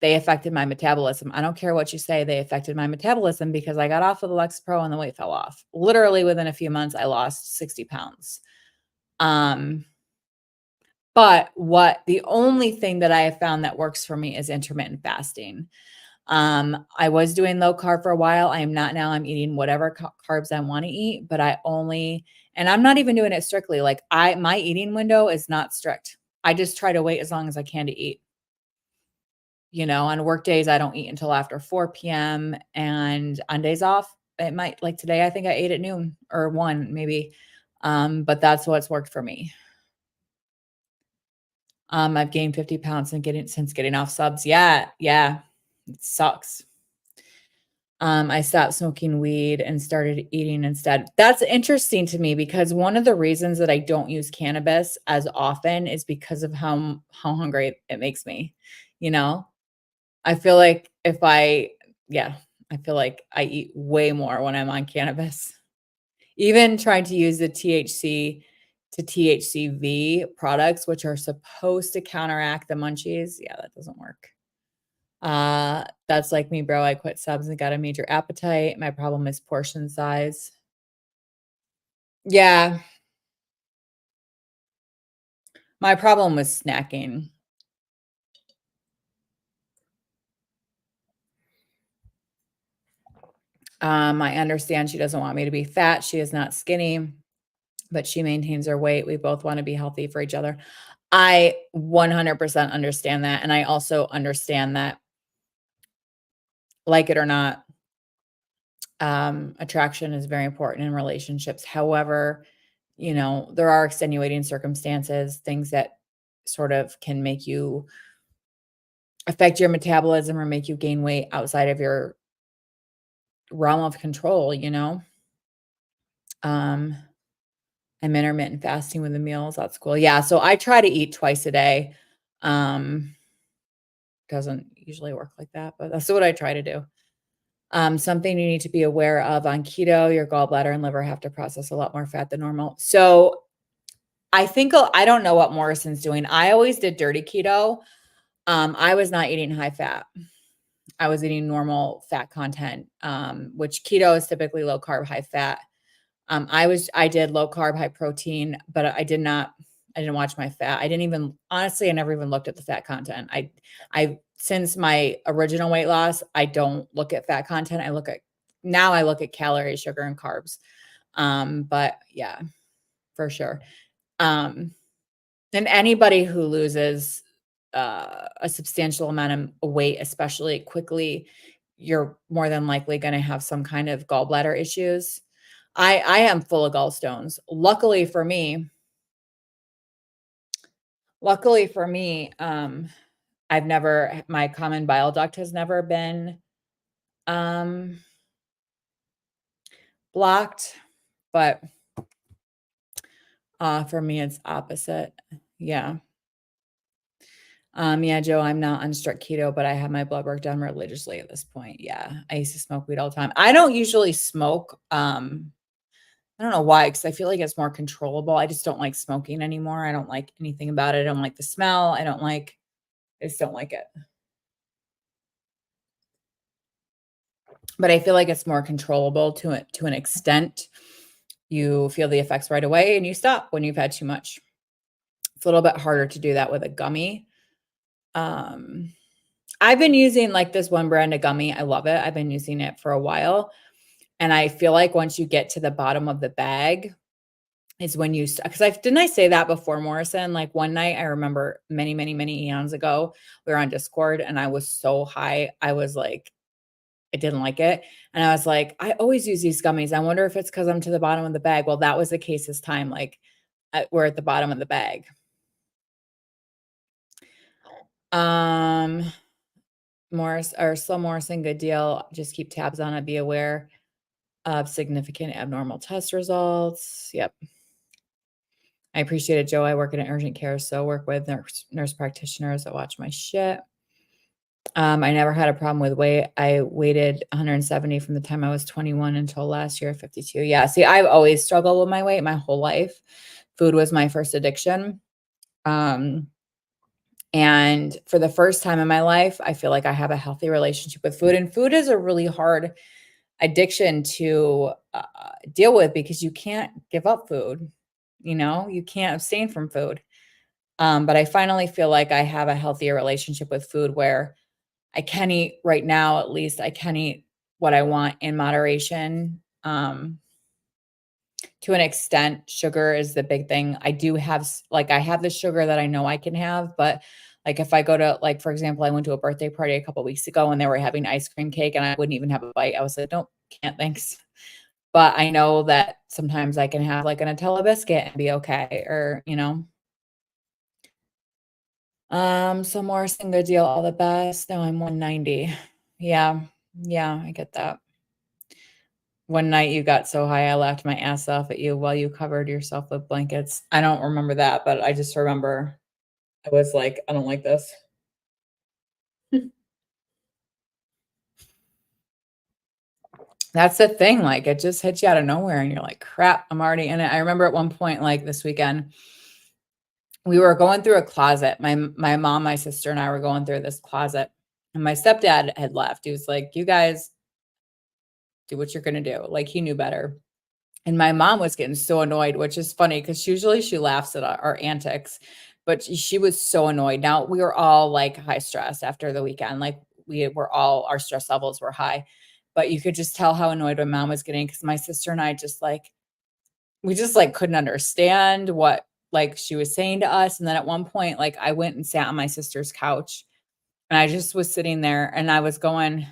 They affected my metabolism. I don't care what you say, they affected my metabolism because I got off of the Lexapro and the weight fell off. Literally within a few months, I lost 60 pounds. Um, but what the only thing that I have found that works for me is intermittent fasting. I was doing low carb for a while. I am not now. I'm eating whatever carbs I want to eat, but and I'm not even doing it strictly. Like my eating window is not strict. I just try to wait as long as I can to eat. You know, on work days, I don't eat until after 4 p.m. And on days off, it might like today, I think I ate at noon or 1 maybe. But that's what's worked for me. I've gained 50 pounds since getting off subs. Yeah, yeah. It sucks. I stopped smoking weed and started eating instead. That's interesting to me because one of the reasons that I don't use cannabis as often is because of how hungry it makes me, you know? I feel like yeah, I feel like I eat way more when I'm on cannabis. Even trying to use the THC to THCV products, which are supposed to counteract the munchies, yeah, that doesn't work. That's like me, bro. I quit subs and got a major appetite. My problem is portion size. Yeah, my problem was snacking. I understand she doesn't want me to be fat. She is not skinny, but she maintains her weight. We both want to be healthy for each other. I 100% understand that, and I also understand that, like it or not, attraction is very important in relationships. However, you know, there are extenuating circumstances, things that sort of can make you affect your metabolism or make you gain weight outside of your realm of control, you know? Um, I'm intermittent fasting with the meals. That's cool. Yeah, so I try to eat twice a day. Um, doesn't usually work like that, but that's what I try to do. Something you need to be aware of on keto, your gallbladder and liver have to process a lot more fat than normal. So I don't know what Morrison's doing. I always did dirty keto. I was not eating high fat. I was eating normal fat content, which keto is typically low carb, high fat. I did low carb, high protein, but I didn't watch my fat. Honestly, I never even looked at the fat content. Since my original weight loss, I don't look at fat content. Now I look at calories, sugar, and carbs. But yeah, for sure. Um, and anybody who loses a substantial amount of weight, especially quickly, you're more than likely going to have some kind of gallbladder issues. I am full of gallstones. Luckily for me, my common bile duct has never been um blocked, but for me it's opposite. Yeah. Yeah, Joe, I'm not on strict keto, but I have my blood work done religiously at this point. Yeah. I used to smoke weed all the time. I don't usually smoke. I don't know why, because I feel like it's more controllable. I just don't like smoking anymore. I don't like anything about it. I don't like the smell. I just don't like it. But I feel like it's more controllable to an extent. You feel the effects right away and you stop when you've had too much. It's a little bit harder to do that with a gummy. Um, I've been using, like, this one brand of gummy, I love it, I've been using it for a while, and I feel like once you get to the bottom of the bag is when you because I didn't I say that before, Morrison? Like, one night, I remember many, many, many eons ago, we were on Discord, and I was so high, I was like I didn't like it, and I was like, "I always use these gummies, I wonder if it's because 'cause I'm to the bottom of the bag." Well, that was the case this time, like, we're at the bottom of the bag. Um, Slow Morrison, good deal, just keep tabs on it, be aware of significant abnormal test results. Yep. I appreciate it, Joe. I work in an urgent care, so work with nurse practitioners that watch my shit. I never had a problem with weight. I weighted 170 from the time I was 21 until last year, 52. Yeah, see, I've always struggled with my weight my whole life. Food was my first addiction. Um, and for the first time in my life, I feel like I have a healthy relationship with food. And food is a really hard addiction to deal with because you can't give up food. You can't abstain from food. But I finally feel like I have a healthier relationship with food where I can eat right now, at least I can eat what I want in moderation. To an extent, sugar is the big thing. I do have like I have the sugar that I know I can have, but like if I go to like for example, I went to a birthday party a couple weeks ago and they were having ice cream cake and I wouldn't even have a bite. I was like, "Nope, can't, thanks." But I know that sometimes I can have like a Nutella biscuit and be okay or. So Morrison, good deal, all the best. Now I'm 190. Yeah. Yeah, I get that. One night you got so high, I laughed my ass off at you while you covered yourself with blankets. I don't remember that, but I just remember I was like, "I don't like this." That's the thing, like, it just hits you out of nowhere, and you're like, "Crap, I'm already in it." I remember at one point, like, this weekend, we were going through a closet. My mom, my sister, and I were going through this closet, and my stepdad had left. He was like, "You guys do what you're gonna do." Like, he knew better. And my mom was getting so annoyed, which is funny because usually she laughs at our antics, but she was so annoyed. Now we were all like high stress after the weekend. Like we were all our stress levels were high, but you could just tell how annoyed my mom was getting because my sister and I just like we just like couldn't understand what like she was saying to us. And then at one point, like I went and sat on my sister's couch and I just was sitting there and I was going,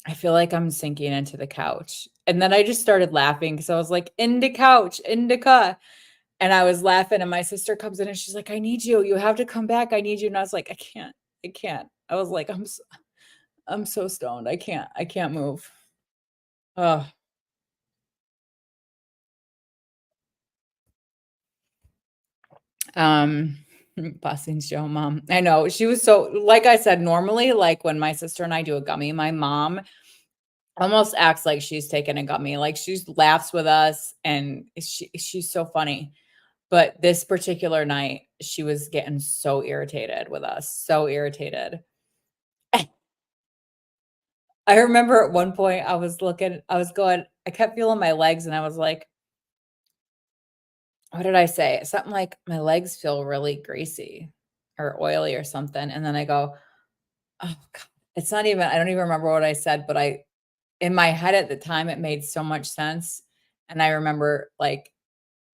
I feel like I'm sinking into the couch. And then I just started laughing because I was like, "Into couch, indica." And I was laughing, and my sister comes in and she's like, "I need you. You have to come back. I need you." And I was like, "I can't. I can't." I was like, I'm so stoned. I can't move." Oh, um, blessings, Joe, mom. I know she was so like I said, normally, like when my sister and I do a gummy, my mom almost acts like she's taking a gummy. Like she laughs with us and she's so funny. But this particular night, she was getting so irritated with us, so irritated. I remember at one point I kept feeling my legs and I was like, what did I say? Something like, "My legs feel really greasy or oily or something." And then I go, "Oh god." I don't even remember what I said, but in my head at the time, it made so much sense. And I remember like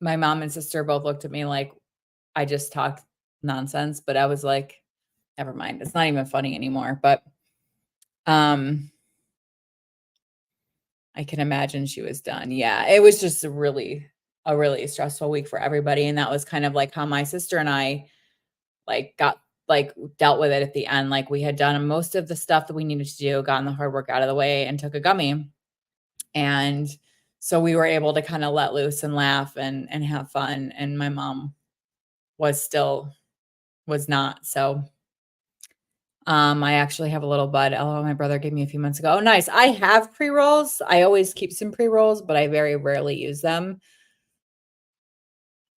my mom and sister both looked at me like I just talked nonsense, but I was like, never mind. It's not even funny anymore. But um I can imagine she was done. Yeah, it was just a really stressful week for everybody, and that was kind of like how my sister and I, like, dealt with it at the end, like, we had done most of the stuff that we needed to do, gotten the hard work out of the way, and took a gummy, and so we were able to kinda let loose and laugh and have fun, and my mom was not, so I actually have a little bud. Oh, my brother gave me a few months ago. Oh, nice. I have pre-rolls. I always keep some pre-rolls, but I very rarely use them.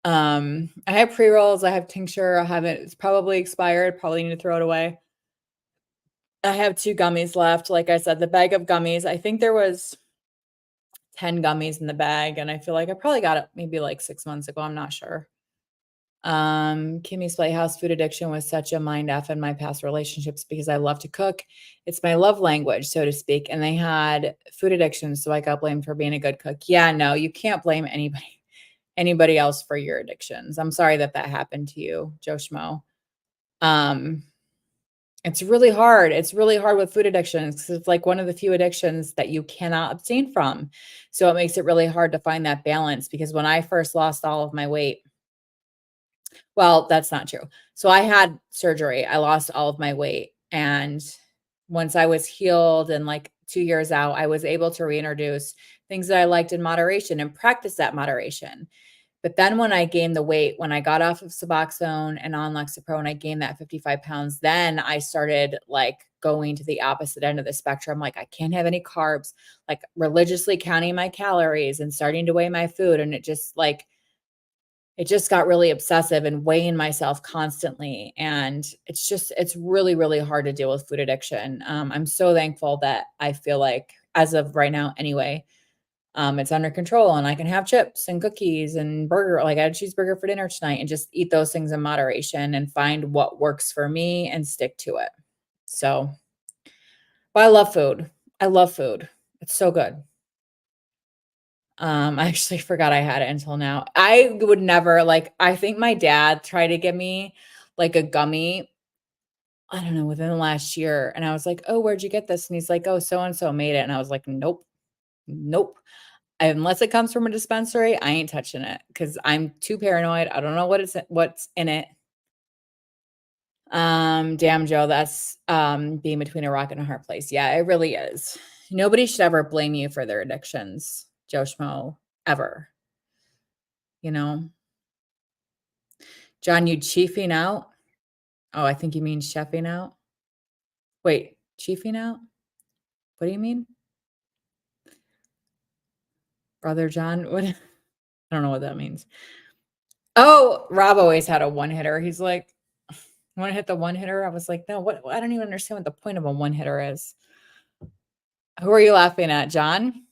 I have pre-rolls, I have tincture, I have it it's probably expired, probably need to throw it away. I have 2 gummies left. Like I said, the bag of gummies, I think there was 10 gummies in the bag, and I feel like I probably got it maybe like 6 months ago, I'm not sure. Kimmy's Playhouse food addiction was such a mind F in my past relationships because I love to cook. It's my love language, so to speak. And they had food addiction, so I got blamed for being a good cook. Yeah, no, you can't blame anybody else for your addictions. I'm sorry that that happened to you, Joe Schmo. Um, it's really hard. It's really hard with food addictions 'cause it's like one of the few addictions that you cannot abstain from. So it makes it really hard to find that balance because when I first lost all of my weight, well, that's not true. So I had surgery. I lost all of my weight. And once I was healed and like 2 years out, I was able to reintroduce things that I liked in moderation and practice that moderation. But then when I gained the weight, when I got off of Suboxone and on Lexapro and I gained that 55 pounds, then I started like going to the opposite end of the spectrum. Like I can't have any carbs, like religiously counting my calories and starting to weigh my food. And it just got really obsessive and weighing myself constantly. And it's really, really hard to deal with food addiction. I'm so thankful that I feel like as of right now, anyway, it's under control and I can have chips and cookies and burger. Like I had a cheeseburger for dinner tonight and just eat those things in moderation and find what works for me and stick to it. So, but I love food. I love food. It's so good. I actually forgot I had it until now. I would never like I think my dad tried to give me like a gummy, I don't know, within the last year. And I was like, "Oh, where'd you get this?" And he's like, "Oh, so and so made it." And I was like, "Nope, nope. Unless it comes from a dispensary, I ain't touching it because I'm too paranoid. I don't know what's in it." Damn, Joe, that's being between a rock and a hard place. Yeah, it really is. Nobody should ever blame you for their addictions, Joe Schmo, ever. You know? John, you chiefing out? Oh, I think you mean chefing out. Wait, chiefing out? What do you mean? Brother John? What? I don't know what that means. Oh, Rob always had a one hitter. He's like, "Want to hit the one hitter?" I was like, "No, what? I don't even understand what the point of a one hitter is." Who are you laughing at, John?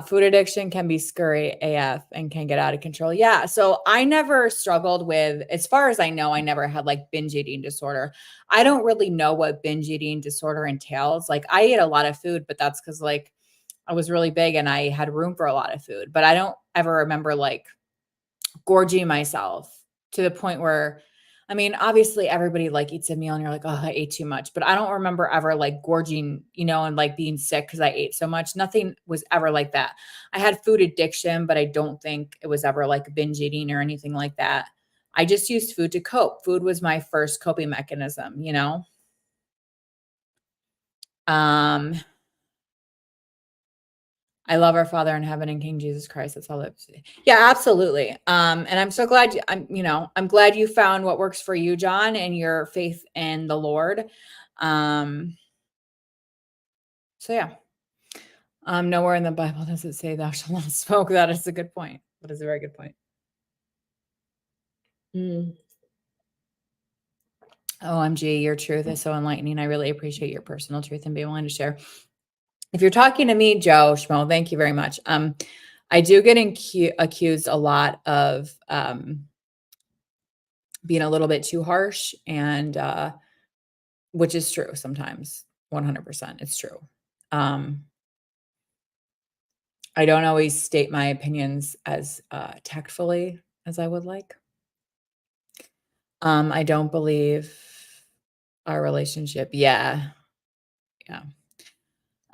Food addiction can be scurry AF and can get out of control. Yeah. So I never struggled with, as far as I know, I never had like binge eating disorder. I don't really know what binge eating disorder entails. Like I ate a lot of food, but that's because like I was really big and I had room for a lot of food. But I don't ever remember like gorging myself to the point where, I mean, obviously everybody like eats a meal and you're like, "Oh, I ate too much." But I don't remember ever like gorging, and like being sick because I ate so much. Nothing was ever like that. I had food addiction, but I don't think it was ever like binge eating or anything like that. I just used food to cope. Food was my first coping mechanism. Um, I love our Father in heaven and King Jesus Christ. That's all that. Yeah, absolutely. And I'm so glad I'm glad you found what works for you, John, and your faith in the Lord. Um, so yeah. Nowhere in the Bible does it say thou shalt not smoke. That is a good point. That is a very good point. Mm. OMG, your truth is so enlightening. I really appreciate your personal truth and being willing to share. If you're talking to me, Joe Schmo, thank you very much. I do get accused a lot of being a little bit too harsh and which is true sometimes. 100%. It's true. Um, I don't always state my opinions as tactfully as I would like. I don't believe our relationship. Yeah. Yeah.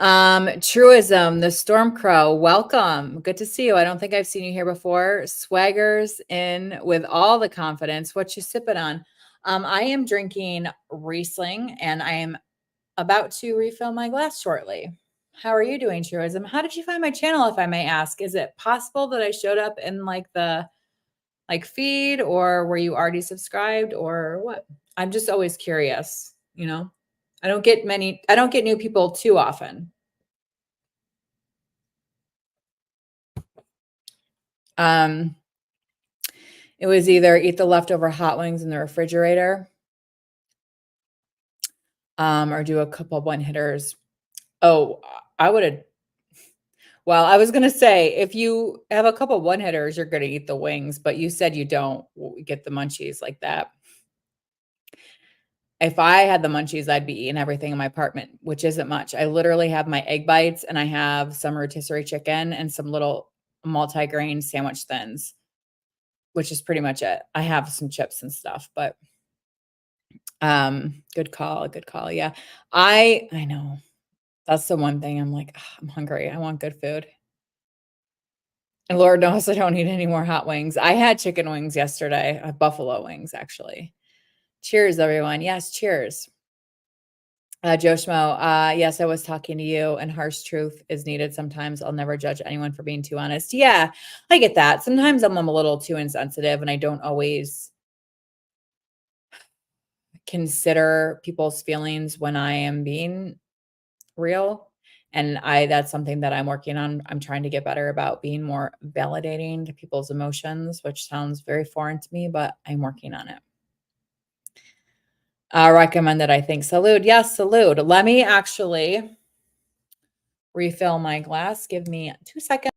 Truism, the Storm Crow, welcome. Good to see you. I don't think I've seen you here before. Swaggers in with all the confidence. What you sipping on? I am drinking Riesling and I am about to refill my glass shortly. How are you doing, Truism? How did you find my channel, if I may ask? Is it possible that I showed up in like the feed, or were you already subscribed, or what? I'm just always curious. I don't get new people too often. Um, it was either eat the leftover hot wings in the refrigerator, or do a couple one hitters. Oh, I would have Well, I was gonna say, if you have a couple one hitters, you're gonna eat the wings, but you said you don't get the munchies like that. If I had the munchies, I'd be eating everything in my apartment, which isn't much. I literally have my egg bites and I have some rotisserie chicken and some little multi-grain sandwich thins, which is pretty much it. I have some chips and stuff, but good call, good call. Yeah. I know. That's the one thing I'm like, "Ugh, I'm hungry. I want good food." And Lord knows I don't need any more hot wings. I had chicken wings yesterday, buffalo wings, actually. Cheers, everyone. Yes, cheers. Joe Schmo, yes, I was talking to you, and harsh truth is needed sometimes. I'll never judge anyone for being too honest. Yeah, I get that. Sometimes I'm a little too insensitive, and I don't always consider people's feelings when I am being real. And that's something that I'm working on. I'm trying to get better about being more validating to people's emotions, which sounds very foreign to me, but I'm working on it. Recommended, I think. Salud. Yes, salud. Let me actually refill my glass. Give me 2 seconds.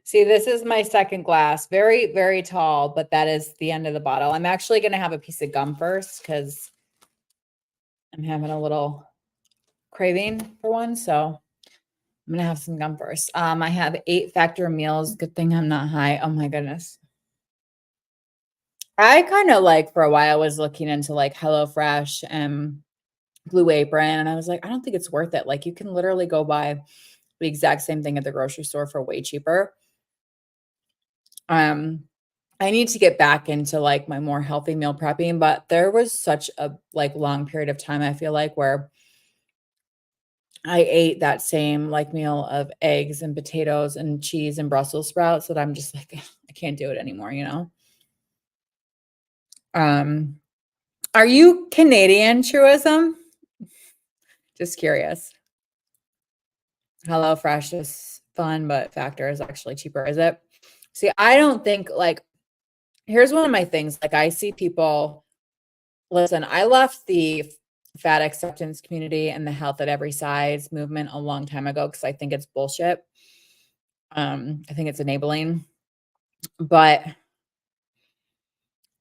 See, this is my second glass. Very, very tall, but that is the end of the bottle. I'm actually going to have a piece of gum first because I'm having a little craving for one. So I'm going to have some gum first. I have 8 factor meals. Good thing I'm not high. Oh my goodness. I kind of like for a while was looking into like HelloFresh and Blue Apron, and I was like, I don't think it's worth it. Like you can literally go buy the exact same thing at the grocery store for way cheaper. Um, I need to get back into like my more healthy meal prepping, but there was such a like long period of time I feel like where I ate that same like meal of eggs and potatoes and cheese and Brussels sprouts that I'm just like I can't do it anymore, you know. Um, are you Canadian truism? Just curious. HelloFresh is fun, but Factor is actually cheaper, is it? See, I don't think like here's one of my things. Like I see people listen, I left the fat acceptance community and the health at every size movement a long time ago because I think it's bullshit. I think it's enabling. But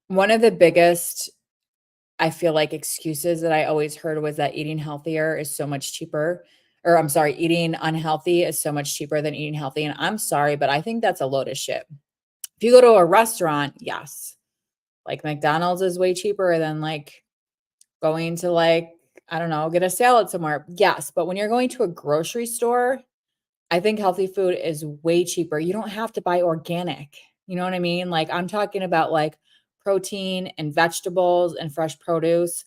one of the biggest, I feel like, excuses that I always heard was that eating healthier is so much cheaper. Or I'm sorry, eating unhealthy is so much cheaper than eating healthy. And I'm sorry, but I think that's a load of shit. If you go to a restaurant, yes, like McDonald's is way cheaper than like going to like, I don't know, get a salad somewhere. Yes, but when you're going to a grocery store, I think healthy food is way cheaper. You don't have to buy organic. You know what I mean? Like I'm talking about like protein and vegetables and fresh produce.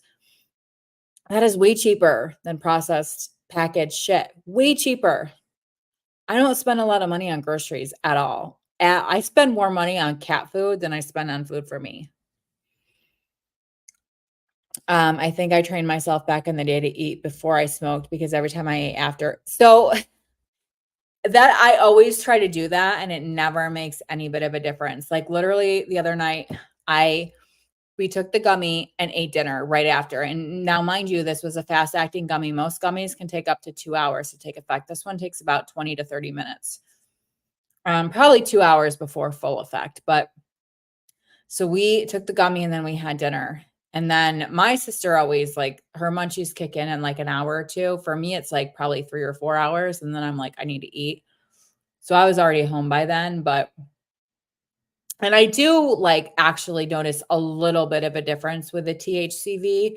That is way cheaper than processed packaged shit. Way cheaper. I don't spend a lot of money on groceries at all. I spend more money on cat food than I spend on food for me. I think I trained myself back in the day to eat before I smoked because every time I ate after. So that I always try to do that and it never makes any bit of a difference. Like literally the other night, I we took the gummy and ate dinner right after. And now, mind you, this was a fast acting gummy. Most gummies can take up to 2 hours to take effect. This one takes about 20 to 30 minutes. Probably 2 hours before full effect. But so we took the gummy and then we had dinner. And then my sister always like her munchies kick in like an hour or two. For me, it's like probably 3 or 4 hours. And then I'm like, I need to eat. So I was already home by then. And I do like actually notice a little bit of a difference with the THCV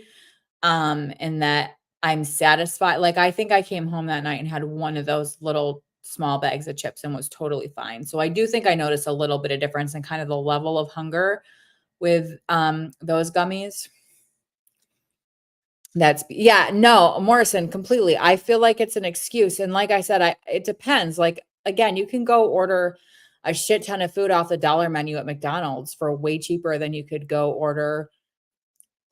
in that I'm satisfied. Like I think I came home that night and had one of those little small bags of chips and was totally fine. So I do think I noticed a little bit of difference in kind of the level of hunger with those gummies. That's yeah, no, Morrison, completely. I feel like it's an excuse. And like I said, it depends. Like again, you can go order a shit ton of food off the dollar menu at McDonald's for way cheaper than you could go order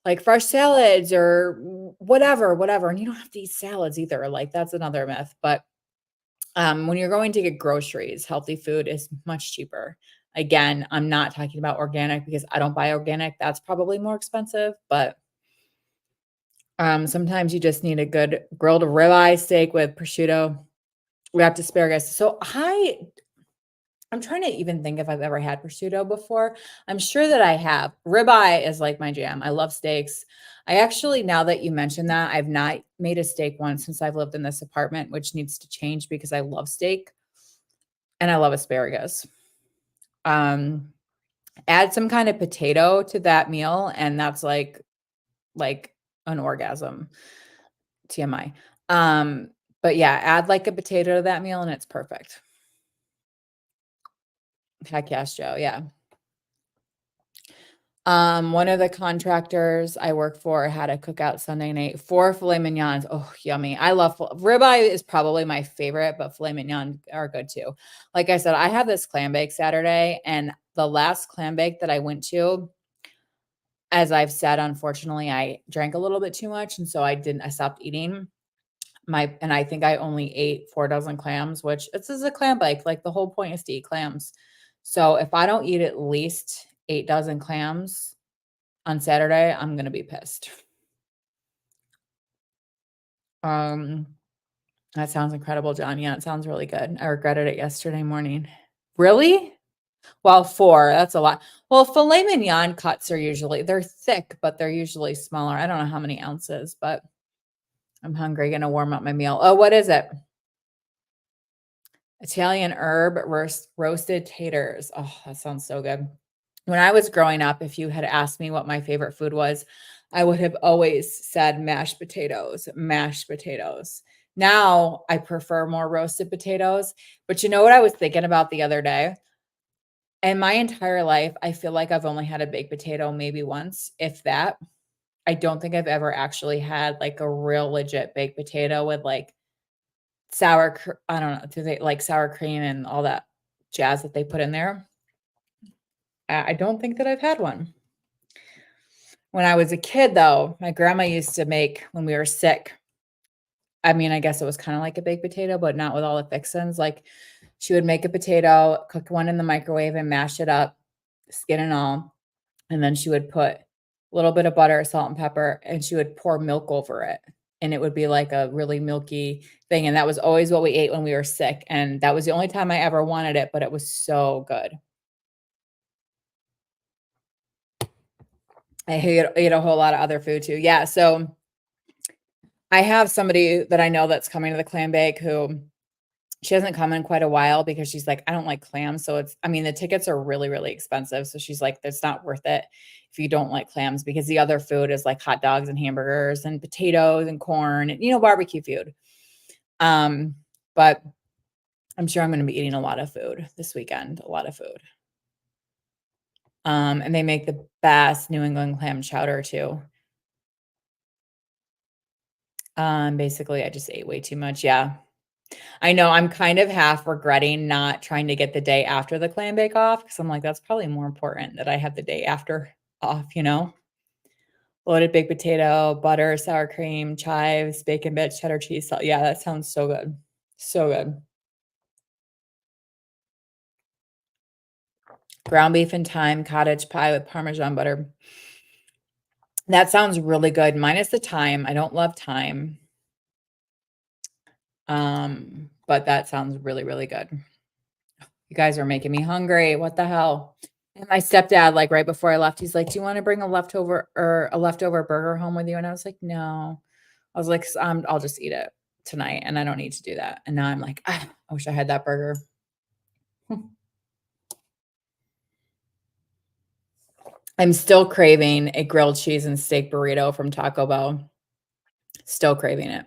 like fresh salads or whatever, whatever. And you don't have to eat salads either. Like that's another myth. But when you're going to get groceries, healthy food is much cheaper. Again, I'm not talking about organic because I don't buy organic. That's probably more expensive, but sometimes you just need a good grilled ribeye steak with prosciutto, wrapped asparagus. So I'm trying to even think if I've ever had prosciutto before. I'm sure that I have. Ribeye is like my jam. I love steaks. I actually, now that you mentioned that, I've not made a steak once since I've lived in this apartment, which needs to change because I love steak and I love asparagus. Um, Add some kind of potato to that meal, and that's like an orgasm. TMI. But yeah, add like a potato to that meal and it's perfect. Heck yes, Joe. Yeah. One of the contractors I work for had a cookout Sunday night, 4 filet mignons. Oh, yummy. I love ribeye is probably my favorite, but filet mignon are good too. Like I said, I have this clam bake Saturday, and the last clam bake that I went to, as I've said, unfortunately, I drank a little bit too much, and so I stopped eating. And I think I only ate 4 dozen clams, which this is a clam bake. Like the whole point is to eat clams. So if I don't eat at least 8 dozen clams on Saturday, I'm gonna be pissed. Um, that sounds incredible, John. Yeah, it sounds really good. I regretted it yesterday morning. Really? Well, 4, that's a lot. Well, filet mignon cuts are usually they're thick, but they're usually smaller. I don't know how many ounces, but I'm hungry, gonna warm up my meal. Oh, what is it? Italian herb roasted taters. Oh, that sounds so good. When I was growing up, if you had asked me what my favorite food was, I would have always said mashed potatoes, mashed potatoes. Now I prefer more roasted potatoes. But you know what I was thinking about the other day? In my entire life, I feel like I've only had a baked potato maybe once, if that. I don't think I've ever actually had like a real legit baked potato with like I don't know, do they like sour cream and all that jazz that they put in there? I don't think that I've had one. When I was a kid, though, my grandma used to make when we were sick. I mean, I guess it was kinda like a baked potato, but not with all the fixins. Like, she would make a potato, cook one in the microwave, and mash it up, skin and all, and then she would put a little bit of butter, salt, and pepper, and she would pour milk over it, and it would be like a really milky thing, and that was always what we ate when we were sick, and that was the only time I ever wanted it, but it was so good. I ate a whole lot of other food too. Yeah, so I have somebody that I know that's coming to the clam bake who she hasn't come in quite a while because she's like, "I don't like clams." So I mean, the tickets are really, really expensive. So she's like, "It's not worth it if you don't like clams," because the other food is like hot dogs and hamburgers and potatoes and corn and, barbecue food. Um, but I'm sure I'm gonna be eating a lot of food this weekend, a lot of food. And they make the best New England clam chowder too. Basically, I just ate way too much. Yeah. I know I'm kind of half regretting not trying to get the day after the clam bake off because I'm like, that's probably more important that I have the day after off, you know? Loaded baked potato, butter, sour cream, chives, bacon bits, cheddar cheese. Yeah, that sounds so good. So good. Ground beef and thyme, cottage pie with Parmesan butter. That sounds really good. Minus the thyme. I don't love thyme. But that sounds really, really good. You guys are making me hungry. What the hell? And my stepdad, like right before I left, he's like, "Do you want to bring a leftover burger home with you?" And I was like, "No." I was like, I'll just eat it tonight, and I don't need to do that." And now I'm like, I wish I had that burger." I'm still craving a grilled cheese and steak burrito from Taco Bell. Still craving it.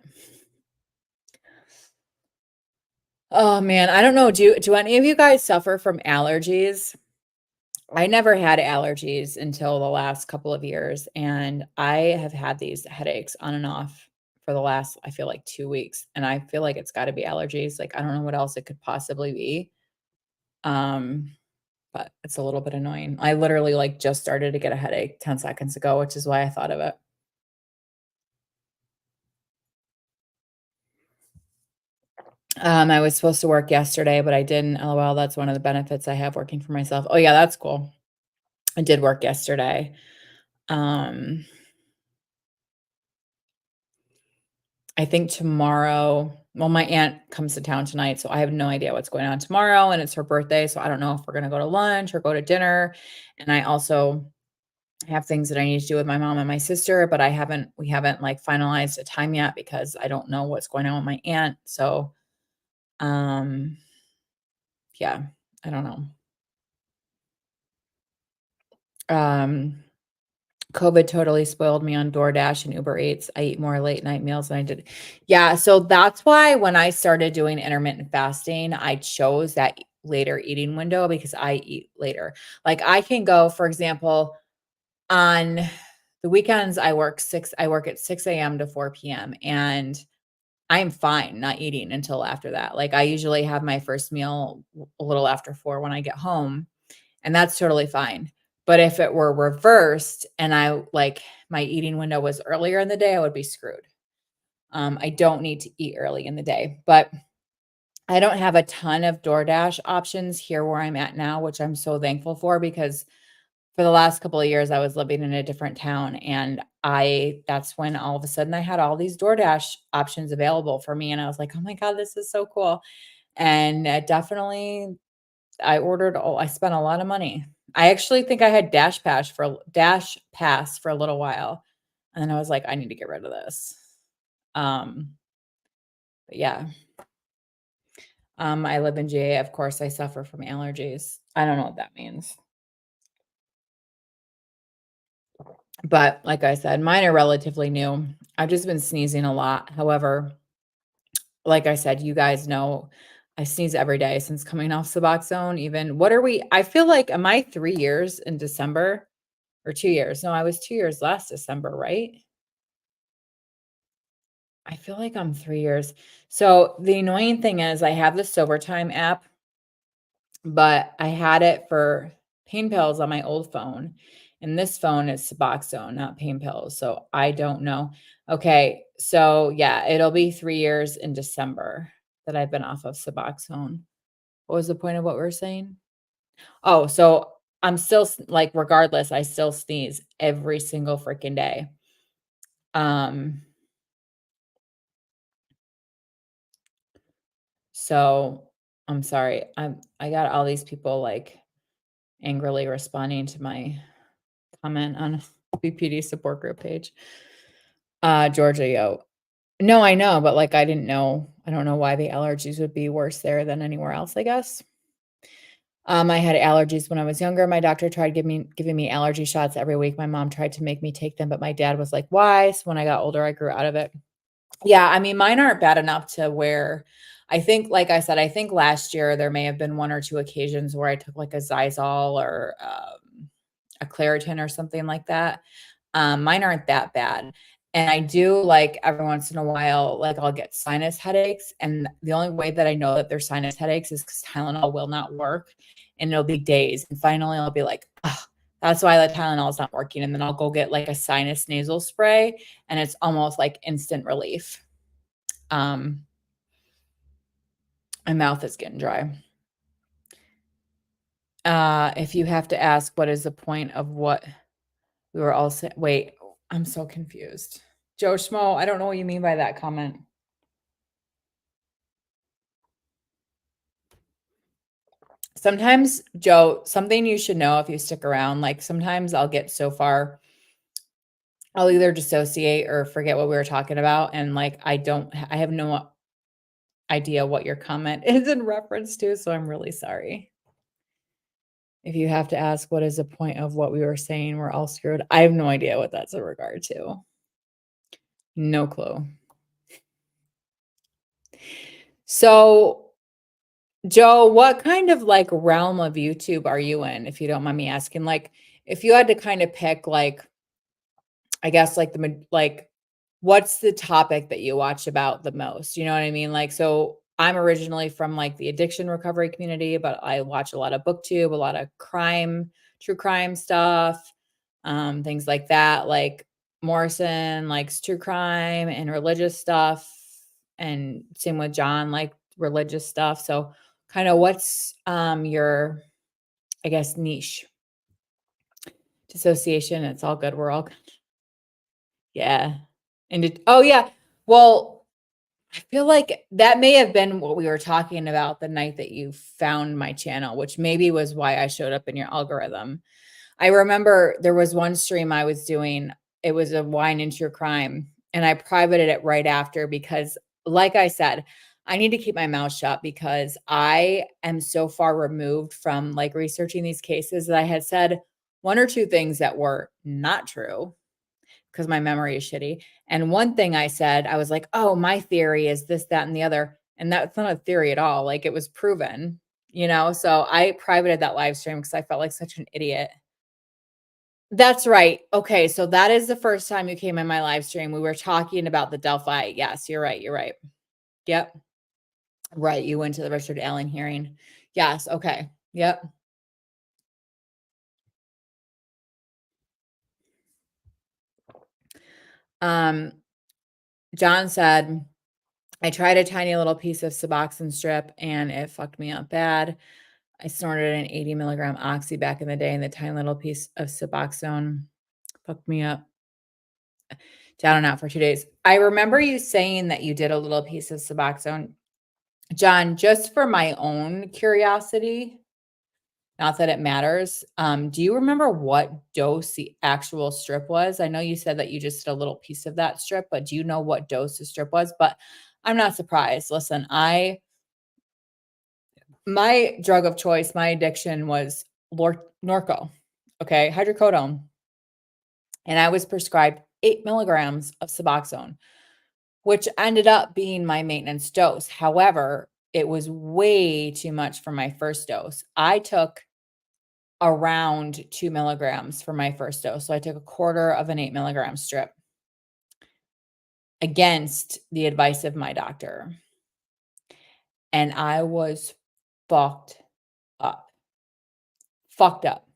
Oh man, I don't know. Do any of you guys suffer from allergies? I never had allergies until the last couple of years, and I have had these headaches on and off for the last, I feel like 2 weeks, and I feel like it's gotta be allergies, like, I don't know what else it could possibly be. Um, but it's a little bit annoying. I literally like just started to get a headache 10 seconds ago, which is why I thought of it. I was supposed to work yesterday, but I didn't. LOL, that's one of the benefits I have working for myself. Oh yeah, that's cool. I did work yesterday. Um, I think tomorrow, well, my aunt comes to town tonight, so I have no idea what's going on tomorrow, and it's her birthday, so I don't know if we're gonna go to lunch or go to dinner. And I also have things that I need to do with my mom and my sister, but we haven't like finalized a time yet because I don't know what's going on with my aunt. So, um, yeah, I don't know. Um, COVID totally spoiled me on DoorDash and Uber Eats. I eat more late night meals than I did. Yeah, so that's why when I started doing intermittent fasting, I chose that later eating window because I eat later. Like I can go, for example, on the weekends I work at 6 a.m. to 4 p.m. and I'm fine not eating until after that. Like I usually have my first meal a little after 4 when I get home, and that's totally fine. But if it were reversed and I like my eating window was earlier in the day, I would be screwed. I don't need to eat early in the day, but I don't have a ton of DoorDash options here where I'm at now, which I'm so thankful for because for the last couple of years I was living in a different town and that's when all of a sudden I had all these DoorDash options available for me and I was like, "Oh my god, this is so cool." And definitely I spent a lot of money. I actually think I had Dash Pass for a little while, and then I was like, "I need to get rid of this." Um, but yeah, I live in GA, of course, I suffer from allergies. I don't know what that means, but like I said, mine are relatively new. I've just been sneezing a lot. However, like I said, you guys know I sneeze every day since coming off Suboxone. Even what are we? I feel like, am I 3 years in December? Or 2 years. No, I was 2 years last December, right? I feel like I'm 3 years. So, the annoying thing is I have the SoberTime app, but I had it for pain pills on my old phone, and this phone is Suboxone, not pain pills, so I don't know. Okay, so, yeah, it'll be 3 years in December that I've been off of Suboxone. What was the point of what we were saying? Oh, so I'm still like, regardless, I still sneeze every single freaking day. Um So, I'm sorry. I got all these people, like, angrily responding to my comment on BPD support group page. Georgia, yo. No, I know, but, like, I don't know why the allergies would be worse there than anywhere else, I guess. I had allergies when I was younger. My doctor tried giving me allergy shots every week. My mom tried to make me take them, but my dad was like, "Why?" So when I got older, I grew out of it. Yeah, I mean, mine aren't bad enough to where I think, like I said, I think last year there may have been 1 or 2 occasions where I took like a Xyzal or, a Claritin or something like that. Mine aren't that bad. And I do like every once in a while, like I'll get sinus headaches. And the only way that I know that they're sinus headaches is because Tylenol will not work and it'll be days. And finally I'll be like, oh, that's why the Tylenol is not working. And then I'll go get like a sinus nasal spray and it's almost like instant relief. Um, my mouth is getting dry. If you have to ask, what is the point of what we were all saying? Wait, I'm so confused. Joe Schmo, I don't know what you mean by that comment. Sometimes, Joe, something you should know if you stick around, like sometimes I'll get so far, I'll either dissociate or forget what we were talking about. And like, I have no idea what your comment is in reference to. So I'm really sorry. If you have to ask, what is the point of what we were saying? We're all screwed. I have no idea what that's in regard to. No clue. So, Joe, what kind of like realm of YouTube are you in, if you don't mind me asking? Like, if you had to kind of pick, like, I guess, like, what's the topic that you watch about the most? You know what I mean? Like, so I'm originally from like the addiction recovery community, but I watch a lot of booktube, a lot of crime, true crime stuff, things like that. Like Morrison likes true crime and religious stuff, and same with John, like religious stuff. So kind of what's your, I guess, niche? Dissociation, it's all good. We're all good. Yeah. And oh yeah. Well, I feel like that may have been what we were talking about the night that you found my channel, which maybe was why I showed up in your algorithm. I remember there was one stream I was doing. It was a wine and true crime, and I privated it right after because, like I said, I need to keep my mouth shut because I am so far removed from like researching these cases that I had said one or two things that were not true because my memory is shitty. And one thing I said, I was like, oh, my theory is this, that, and the other. And that's not a theory at all. Like it was proven, you know? So I privated that live stream because I felt like such an idiot. That's right. Okay. So that is the first time you came in my live stream. We were talking about the Delphi. Yes, you're right. You're right. Yep. Right. You went to the Richard Allen hearing. Yes. Okay. Yep. Um, John said, I tried a tiny little piece of Suboxone strip and it fucked me up bad. I snorted an 80 milligram oxy back in the day, and the tiny little piece of Suboxone fucked me up down and out for 2 days. I remember you saying that you did a little piece of Suboxone. John, just for my own curiosity, not that it matters, do you remember what dose the actual strip was? I know you said that you just did a little piece of that strip, but do you know what dose the strip was? But I'm not surprised. Listen, my drug of choice, my addiction was Norco, okay, hydrocodone. And I was prescribed 8 milligrams of Suboxone, which ended up being my maintenance dose. However, it was way too much for my first dose. I took around 2 milligrams for my first dose. So I took a quarter of an 8 milligram strip against the advice of my doctor. And I was fucked up. Fucked up.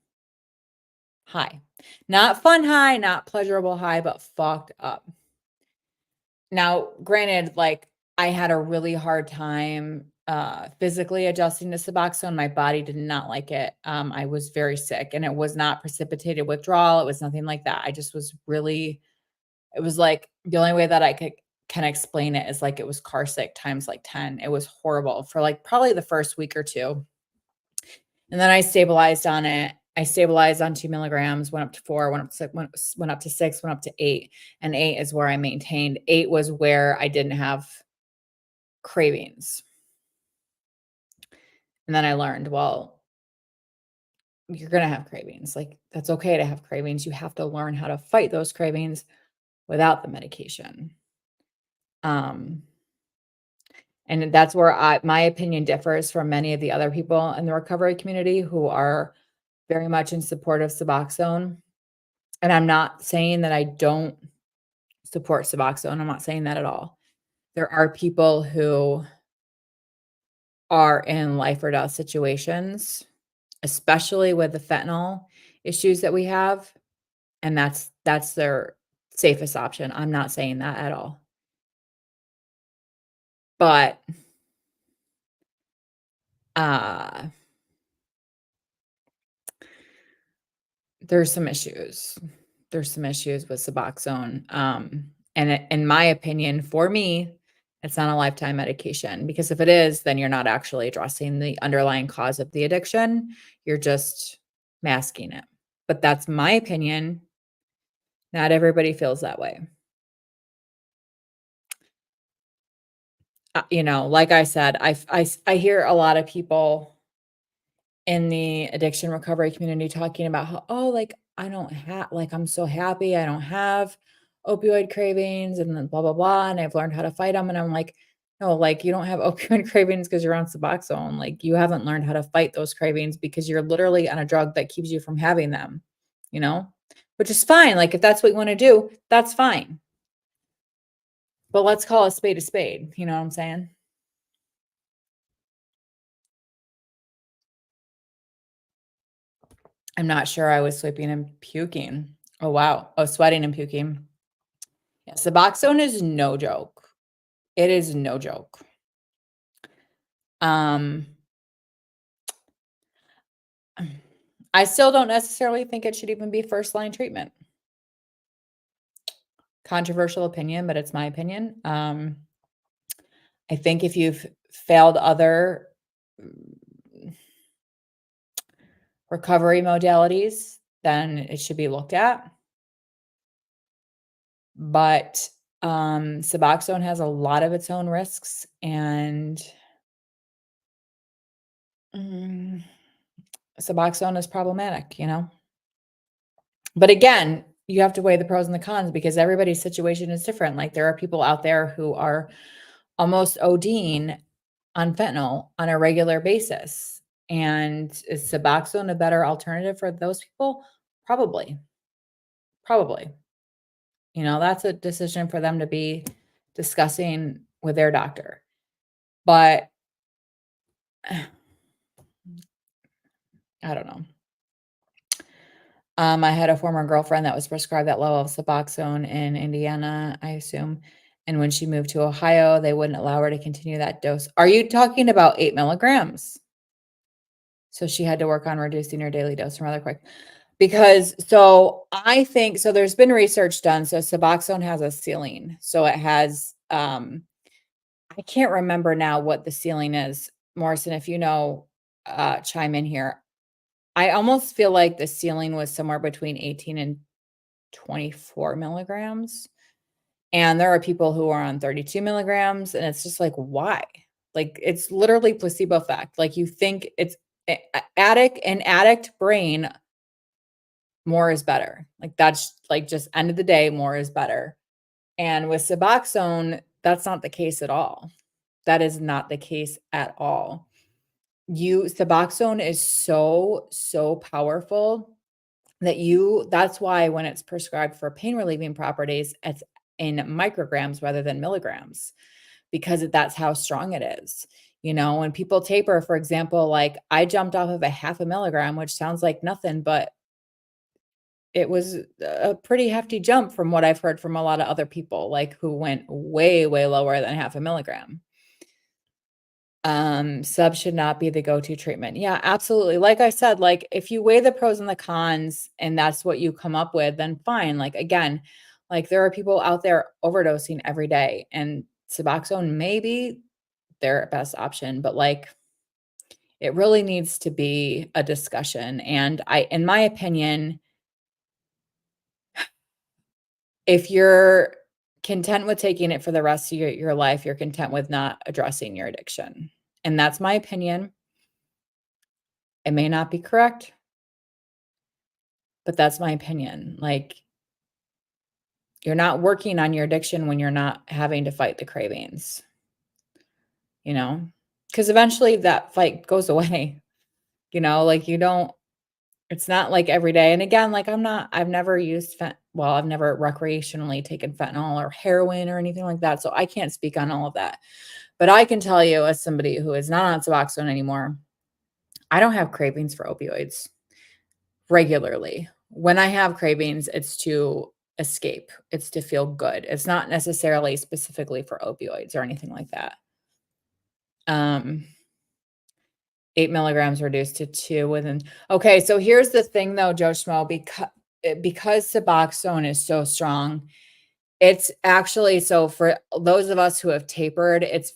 High. Not fun high, not pleasurable high, but fucked up. Now, granted, like I had a really hard time physically adjusting to Suboxone. My body did not like it. I was very sick, and it was not precipitated withdrawal. It was nothing like that. I just was really, it was like the only way that can explain it is like it was car sick times like 10. It was horrible for like probably the first week or two. And then I stabilized on it. I stabilized on 2 milligrams, went up to 4, went up to 6, went up to 6, went up to 8. And 8 is where I maintained. 8 was where I didn't have cravings. And then I learned, well, you're going to have cravings. Like that's okay to have cravings. You have to learn how to fight those cravings without the medication. And that's where my opinion differs from many of the other people in the recovery community who are very much in support of Suboxone. And I'm not saying that I don't support Suboxone. I'm not saying that at all. There are people who are in life or death situations, especially with the fentanyl issues that we have, and that's their safest option. I'm not saying that at all. But uh there's some issues. There's some issues with Suboxone. And in my opinion, for me, it's not a lifetime medication because if it is, then you're not actually addressing the underlying cause of the addiction. You're just masking it. But that's my opinion. Not everybody feels that way. You know, like I said, I hear a lot of people in the addiction recovery community talking about how, oh, like I don't have, like I'm so happy I don't have opioid cravings and then blah blah blah, and I've learned how to fight them. And I'm like, no, like you don't have opioid cravings because you're on Suboxone. Like you haven't learned how to fight those cravings because you're literally on a drug that keeps you from having them, you know, which is fine. Like if that's what you want to do, that's fine. But let's call a spade, you know what I'm saying? I'm not sure I was sleeping and puking. Oh, wow. Oh, sweating and puking. Yeah, Suboxone is no joke. It is no joke. Um, I still don't necessarily think it should even be first line treatment. Controversial opinion, but it's my opinion. I think if you've failed other recovery modalities, then it should be looked at. But Suboxone has a lot of its own risks, and mm, Suboxone is problematic, you know? But again, you have to weigh the pros and the cons because everybody's situation is different. Like there are people out there who are almost ODing on fentanyl on a regular basis. And is Suboxone a better alternative for those people? Probably. Probably. You know, that's a decision for them to be discussing with their doctor. But I don't know. I had a former girlfriend that was prescribed that level of Suboxone in Indiana, I assume. And when she moved to Ohio, they wouldn't allow her to continue that dose. Are you talking about 8 milligrams? So she had to work on reducing her daily dose rather quick. Because so I think so there's been research done. So Suboxone has a ceiling. So it has I can't remember now what the ceiling is. Morrison, if you know, chime in here. I almost feel like the ceiling was somewhere between 18 and 24 milligrams. And there are people who are on 32 milligrams, and it's just like, why? Like, it's literally placebo effect. Like, you think it's an addict brain, more is better. Like, that's like just end of the day, more is better. And with Suboxone, that's not the case at all. That is not the case at all. Suboxone is so powerful that's why when it's prescribed for pain relieving properties, it's in micrograms rather than milligrams because that's how strong it is. You know, when people taper, for example, like I jumped off of a half a milligram, which sounds like nothing, but it was a pretty hefty jump from what I've heard from a lot of other people, like who went way, way lower than half a milligram. Sub should not be the go-to treatment. Yeah, absolutely. Like I said, like if you weigh the pros and the cons and that's what you come up with, then fine. Like again, like there are people out there overdosing every day and Suboxone may be their best option, but like it really needs to be a discussion. And in my opinion, if you're content with taking it for the rest of your life, you're content with not addressing your addiction. And that's my opinion. It may not be correct, but that's my opinion. Like, you're not working on your addiction when you're not having to fight the cravings, you know? Because eventually that fight goes away, you know? Like, you don't, it's not like every day. And again, like, I've never used I've never recreationally taken fentanyl or heroin or anything like that. So I can't speak on all of that. But I can tell you, as somebody who is not on Suboxone anymore, I don't have cravings for opioids regularly. When I have cravings, it's to escape. It's to feel good. It's not necessarily specifically for opioids or anything like that. 8 milligrams reduced to 2 within. Okay, so here's the thing though, Joe Schmo, because Suboxone is so strong, it's actually so for those of us who have tapered, it's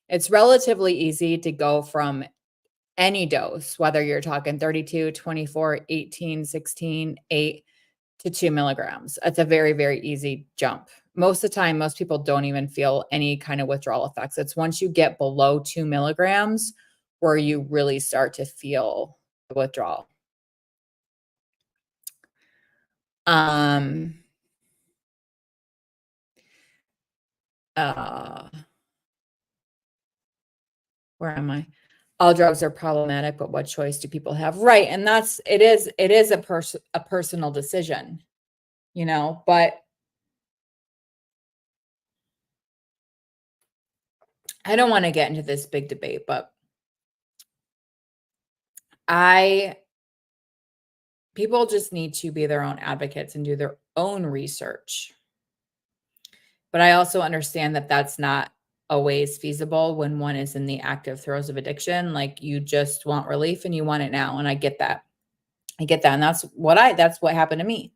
it's relatively easy to go from any dose, whether you're talking 32, 24, 18, 16, 8 to 2 milligrams. It's a very, very easy jump. Most of the time, most people don't even feel any kind of withdrawal effects. It's once you get below 2 milligrams where you really start to feel the withdrawal. Um, uh, where am I? All drugs are problematic, but what choice do people have? Right. And it is a personal decision, you know, but I don't want to get into this big debate, but I People just need to be their own advocates and do their own research. But I also understand that that's not always feasible when one is in the active throes of addiction. Like, you just want relief and you want it now, and I get that. I get that, and that's what happened to me.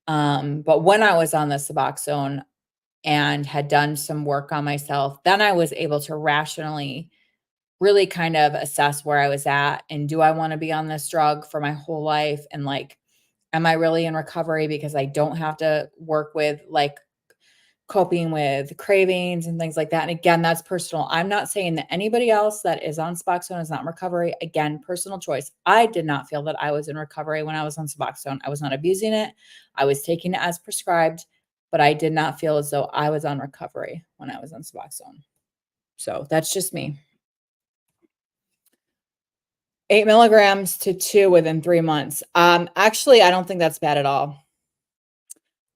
But when I was on the Suboxone and had done some work on myself, then I was able to rationally really kind of assess where I was at, and do I wanna be on this drug for my whole life? And, like, am I really in recovery because I don't have to work with, like, coping with cravings and things like that? And again, that's personal. I'm not saying that anybody else that is on Suboxone is not in recovery. Again, personal choice. I did not feel that I was in recovery when I was on Suboxone. I was not abusing it. I was taking it as prescribed, but I did not feel as though I was on recovery when I was on Suboxone. So that's just me. 8 milligrams to 2 within 3 months. Actually, I don't think that's bad at all.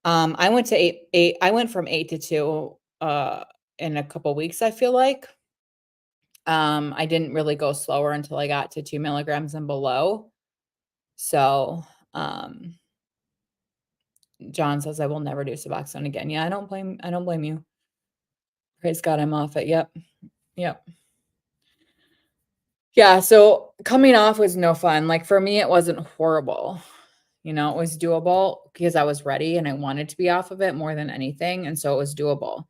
I went to eight. I went from 8 to 2 in a couple weeks, I feel like. I didn't really go slower until I got to 2 milligrams and below. So, John says I will never do Suboxone again. Yeah, I don't blame you. Praise God, I'm off it. Yep. Yep. Yeah, so coming off was no fun. Like, for me, it wasn't horrible. It was doable because I was ready and I wanted to be off of it more than anything. And so it was doable.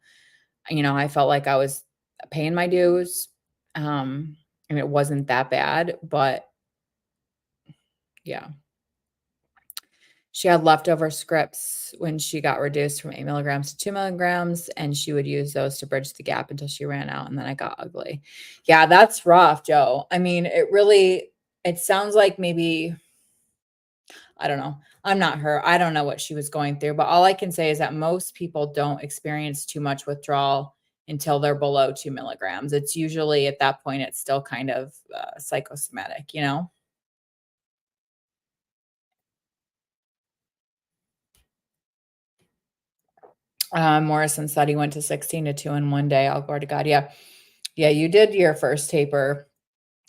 I felt like I was paying my dues. And it wasn't that bad, but yeah. She had leftover scripts when she got reduced from 8 milligrams to 2 milligrams, and she would use those to bridge the gap until she ran out. And then I got ugly. Yeah, that's rough, Joe. I mean, it sounds like maybe, I don't know. I'm not her. I don't know what she was going through, but all I can say is that most people don't experience too much withdrawal until they're below 2 milligrams. It's usually at that point, it's still kind of psychosomatic. Morrison said he went to 16 to 2 in one day. All glory to God. Yeah. Yeah, you did your first taper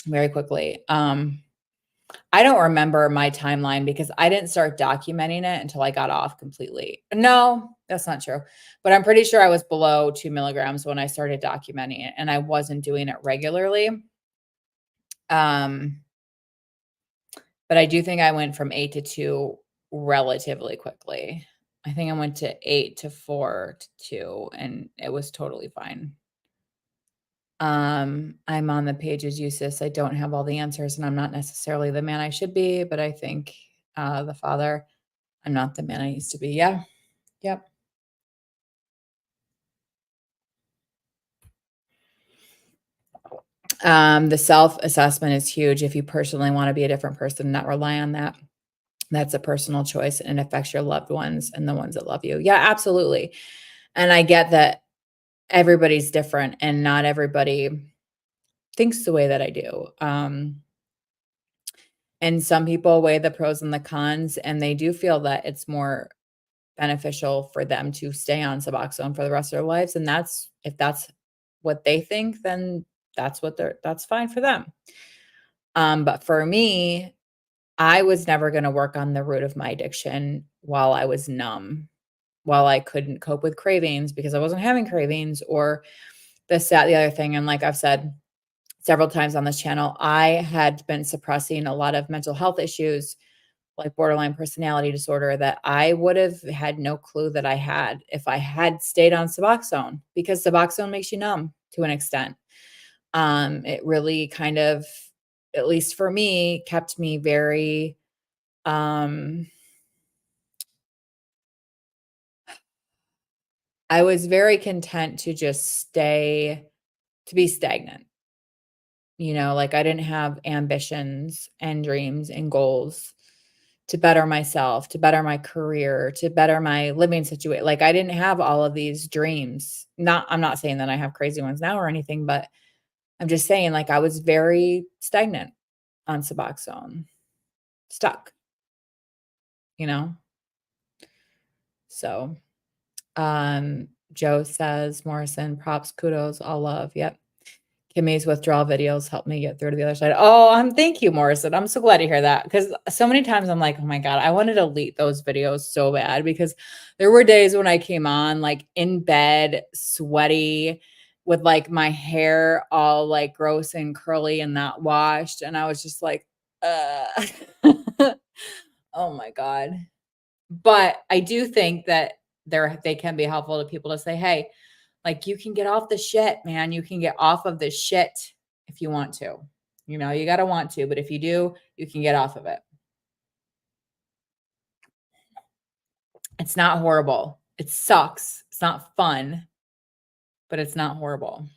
very quickly. I don't remember my timeline because I didn't start documenting it until I got off completely. No, that's not true. But I'm pretty sure I was below 2 milligrams when I started documenting it, and I wasn't doing it regularly. Um, but I do think I went from 8 to 2 relatively quickly. I think I went to 8 to 4 to 2, and it was totally fine. I'm on the pages useless. I don't have all the answers, and I'm not necessarily the man I should be, but I think the father, I'm not the man I used to be. Yeah. Yep. The self-assessment is huge. If you personally want to be a different person, not rely on that. That's a personal choice and it affects your loved ones and the ones that love you. Yeah, absolutely. And I get that everybody's different and not everybody thinks the way that I do. And some people weigh the pros and the cons, and they do feel that it's more beneficial for them to stay on Suboxone for the rest of their lives. And if that's what they think, then that's fine for them. But for me, I was never going to work on the root of my addiction while I was numb, while I couldn't cope with cravings because I wasn't having cravings or this, that, the other thing. And like I've said several times on this channel, I had been suppressing a lot of mental health issues like borderline personality disorder that I would have had no clue that I had if I had stayed on Suboxone, because Suboxone makes you numb to an extent. It really kind of, at least for me, kept me very, I was very content to just to be stagnant. Like, I didn't have ambitions and dreams and goals to better myself, to better my career, to better my living situation. Like, I didn't have all of these dreams. I'm not saying that I have crazy ones now or anything, but I'm just saying, like, I was very stagnant on Suboxone, stuck, you know? So, Joe says, Morrison, props, kudos, all love. Yep. Kimmy's withdrawal videos helped me get through to the other side. Oh, thank you, Morrison. I'm so glad to hear that because so many times I'm like, oh my God, I want to delete those videos so bad because there were days when I came on like in bed, sweaty, with like my hair all like gross and curly and not washed. And I was just like, uh, oh my God. But I do think that they can be helpful to people to say, hey, like you can get off the shit, man. You can get off of the shit if you want to. You know, you got to want to, but if you do, you can get off of it. It's not horrible. It sucks. It's not fun, but it's not horrible.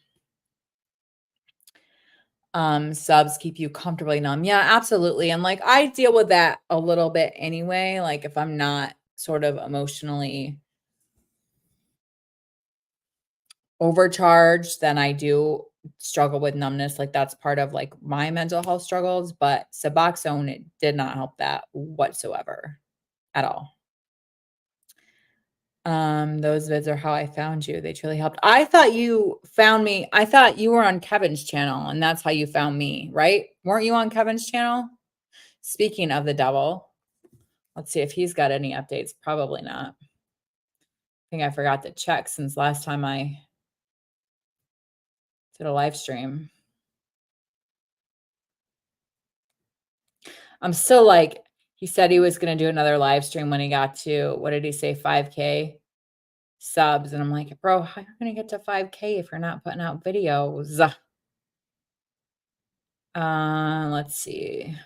Subs keep you comfortably numb. Yeah, absolutely. And like I deal with that a little bit anyway. Like if I'm not sort of emotionally overcharged, then I do struggle with numbness. Like that's part of like my mental health struggles, but Suboxone it did not help that whatsoever at all. Those vids are how I found you. They truly helped. I thought you found me. I thought you were on Kevin's channel and that's how you found me, right? Weren't you on Kevin's channel? Speaking of the devil, let's see if he's got any updates. Probably not. I think I forgot to check since last time I did a live stream. I'm still like, he said he was going to do another live stream when he got to, what did he say, 5K subs? And I'm like, bro, how are you going to get to 5K if you're not putting out videos? Let's see.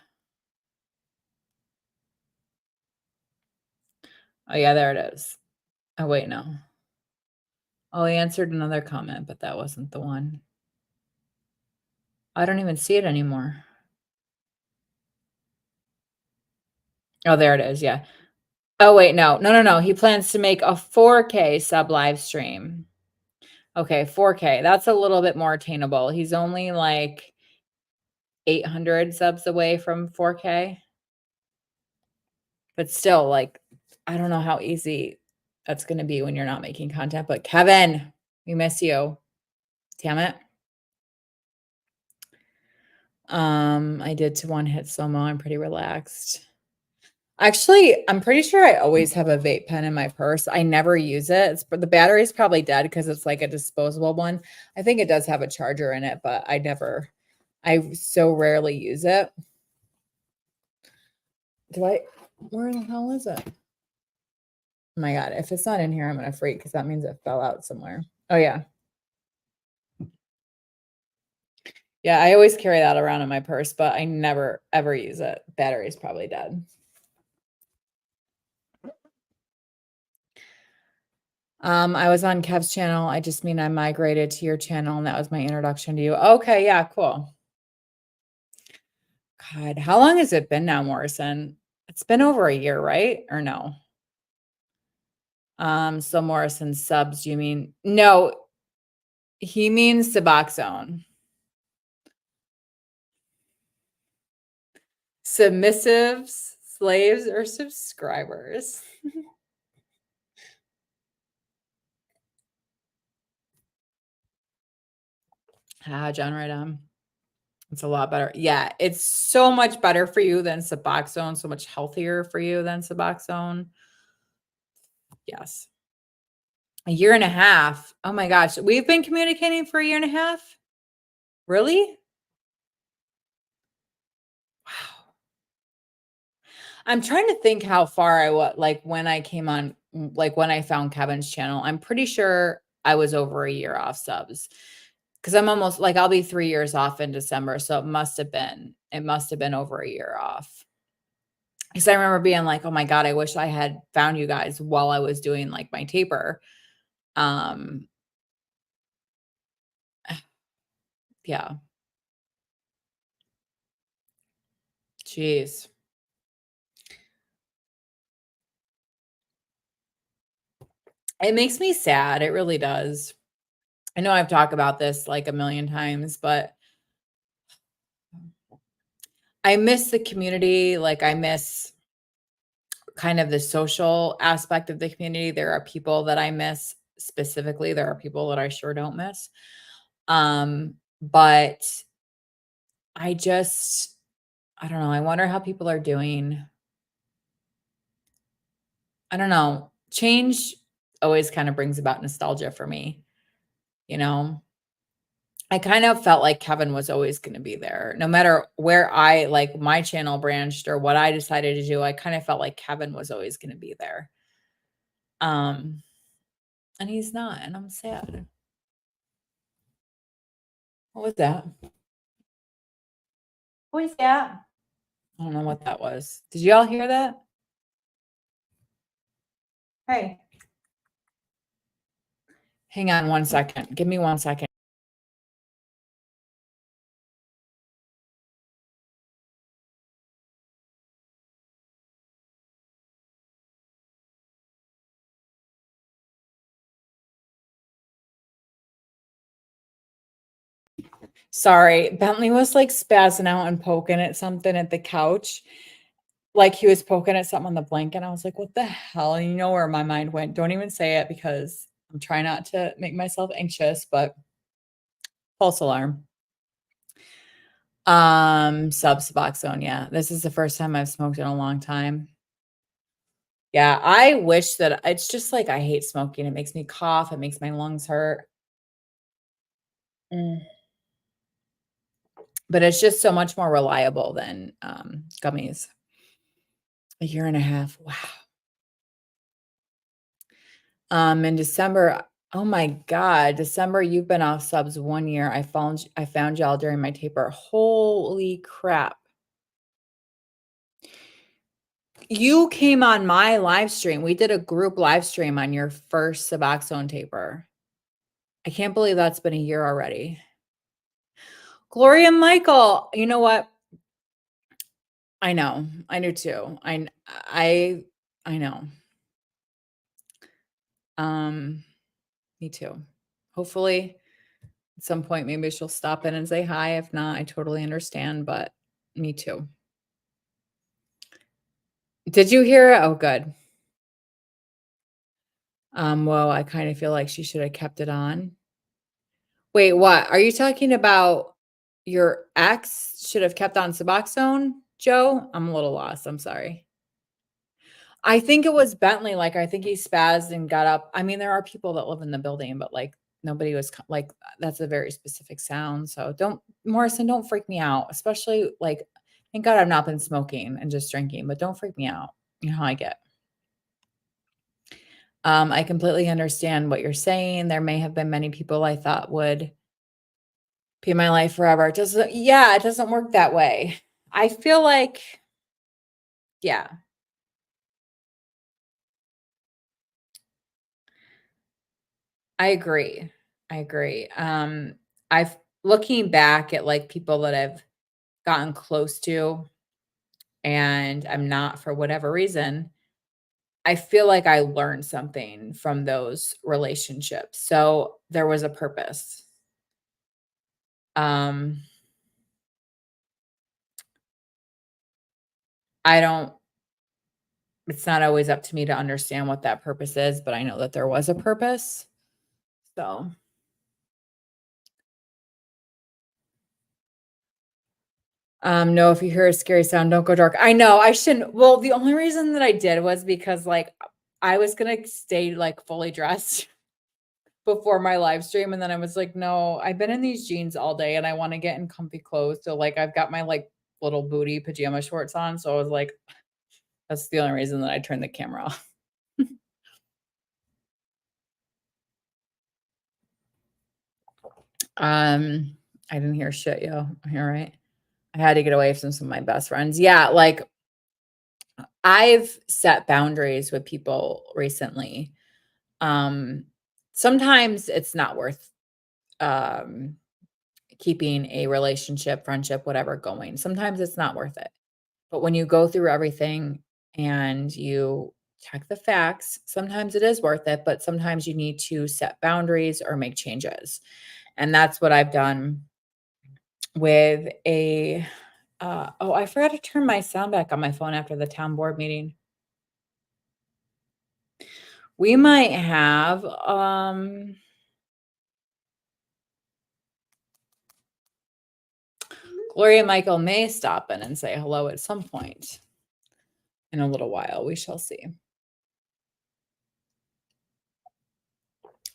Oh, yeah, there it is. Oh, wait, no. Oh, he answered another comment, but that wasn't the one. I don't even see it anymore. Oh, there it is. Yeah. Oh, wait, no. He plans to make a 4K sub live stream. Okay, 4K. That's a little bit more attainable. He's only like 800 subs away from 4K. But still, like, I don't know how easy that's going to be when you're not making content. But Kevin, we miss you. Damn it. I did to one hit slow mo. I'm pretty relaxed. Actually, I'm pretty sure I always have a vape pen in my purse. I never use it. The battery's probably dead because it's like a disposable one. I think it does have a charger in it, but I so rarely use it. Where the hell is it? Oh my God, if it's not in here, I'm gonna freak because that means it fell out somewhere. Oh yeah. Yeah, I always carry that around in my purse, but I never ever use it. Battery's probably dead. I was on Kev's channel. I just mean I migrated to your channel and that was my introduction to you. Okay, yeah, cool. God, how long has it been now, Morrison? It's been over a year, right? Or no? So Morrison subs, you mean? No, he means Suboxone. Submissives, slaves, or subscribers? John right on. It's a lot better. Yeah, it's so much better for you than Suboxone, so much healthier for you than Suboxone. Yes. A year and a half. Oh my gosh. We've been communicating for a year and a half? Really? Wow. I'm trying to think how far I was, like when I came on, like when I found Kevin's channel. I'm pretty sure I was over a year off subs because I'm almost like I'll be 3 years off in December. So it must have been over a year off. Because I remember being like, oh my God, I wish I had found you guys while I was doing like my taper. Um, yeah. Jeez. It makes me sad. It really does. I know I've talked about this like a million times, but I miss the community. Like I miss kind of the social aspect of the community. There are people that I miss specifically. There are people that I sure don't miss. Um, But I just I don't know, I wonder how people are doing. I don't know. Change always kind of brings about nostalgia for me, you know? I kind of felt like Kevin was always gonna be there. No matter where I like, my channel branched or what I decided to do, I kind of felt like Kevin was always gonna be there. Um, and he's not, and I'm sad. What was that? What was that? I don't know what that was. Did y'all hear that? Hey. Hang on one second. Give me 1 second. Sorry. Bentley was, like, spazzing out and poking at something at the couch. Like, he was poking at something on the blanket. I was like, "What the hell?" And you know where my mind went. Don't even say it because I'm trying not to make myself anxious, but false alarm. Suboxone, yeah. This is the first time I've smoked in a long time. Yeah, I wish that it's just like I hate smoking. It makes me cough, it makes my lungs hurt. Mm. But it's just so much more reliable than, gummies. A year and a half, wow. In December oh my god, December, you've been off subs 1 year. I found y'all during my taper. Holy crap. You came on my live stream. We did a group live stream on your first Suboxone taper. I can't believe that's been a year already. Gloria Michael, you know what? I know. I do too. I know. Um, Me too. Hopefully, at some point, maybe she'll stop in and say hi. If not, I totally understand, but me too. Did you hear it? Oh, good. Well, I kind of feel like she should have kept it on. Wait, what? Are you talking about your ex should have kept on Suboxone, Joe? I'm a little lost. I'm sorry. I think it was Bentley. Like, I think he spazzed and got up. I mean, there are people that live in the building, but like nobody was like, that's a very specific sound. So don't, Morrison, don't freak me out, especially like, thank God I've not been smoking and just drinking, but don't freak me out. You know how I get. I completely understand what you're saying. There may have been many people I thought would be in my life forever. Yeah, it doesn't work that way. I feel like, yeah, I agree. I agree. I've looking back at like people that I've gotten close to and I'm not for whatever reason, I feel like I learned something from those relationships. So there was a purpose. Um, I don't it's not always up to me to understand what that purpose is, but I know that there was a purpose. So, no, if you hear a scary sound, don't go dark. I know I shouldn't. Well, the only reason that I did was because like I was gonna stay like fully dressed before my live stream, and then I was like, no, I've been in these jeans all day and I want to get in comfy clothes. So like I've got my like little booty pajama shorts on. So I was like, that's the only reason that I turned the camera off. Um, I didn't hear shit, yo. All right. I had to get away from some of my best friends. Yeah, like I've set boundaries with people recently. Um, Sometimes it's not worth um keeping a relationship, friendship, whatever going. Sometimes it's not worth it. But when you go through everything and you check the facts, sometimes it is worth it, but sometimes you need to set boundaries or make changes. And that's what I've done with a oh, I forgot to turn my sound back on my phone after the town board meeting. We might have Gloria Michael may stop in and say hello at some point in a little while. We shall see.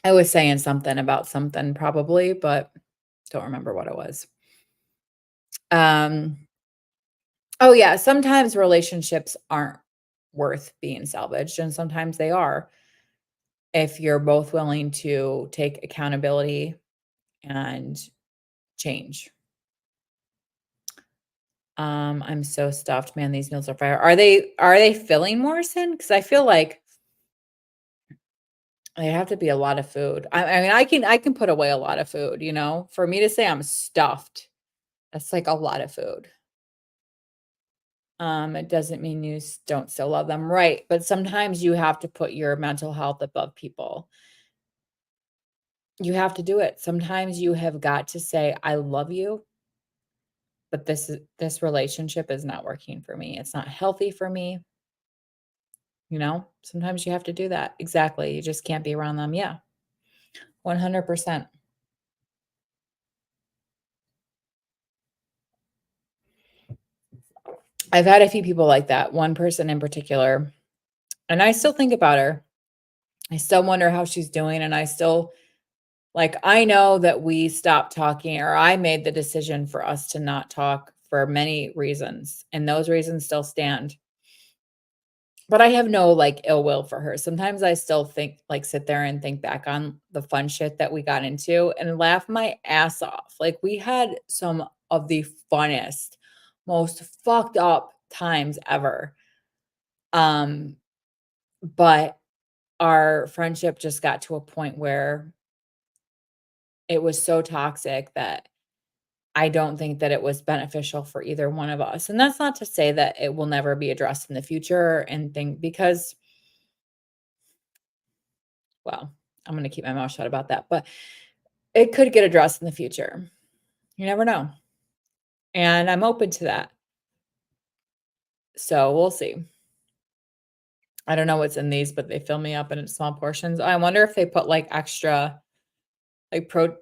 I was saying something about something probably, but don't remember what it was. Um, oh yeah, sometimes relationships aren't worth being salvaged, and sometimes they are if you're both willing to take accountability and change. I'm so stuffed, man. These meals are fire. Are they filling, Morrison? Because I feel like they have to be a lot of food. I mean, I can put away a lot of food, you know? For me to say I'm stuffed, that's like a lot of food. It doesn't mean you don't still love them, right? But sometimes you have to put your mental health above people. You have to do it. Sometimes you have got to say, "I love you, but this relationship is not working for me. It's not healthy for me." You know? Sometimes you have to do that. Exactly. You just can't be around them. Yeah. 100%. I've had a few people like that. One person in particular, and I still think about her. I still wonder how she's doing, and I still like, I know that we stopped talking, or I made the decision for us to not talk for many reasons, and those reasons still stand. But I have no, like, ill will for her. Sometimes I still think like, sit there and think back on the fun shit that we got into and laugh my ass off. Like, we had some of the funnest, most fucked up times ever. Um, but our friendship just got to a point where it was so toxic that I don't think that it was beneficial for either one of us. And that's not to say that it will never be addressed in the future and think because well, I'm gonna keep my mouth shut about that, but it could get addressed in the future. You never know. And I'm open to that. So we'll see. I don't know what's in these, but they fill me up in small portions. I wonder if they put like extra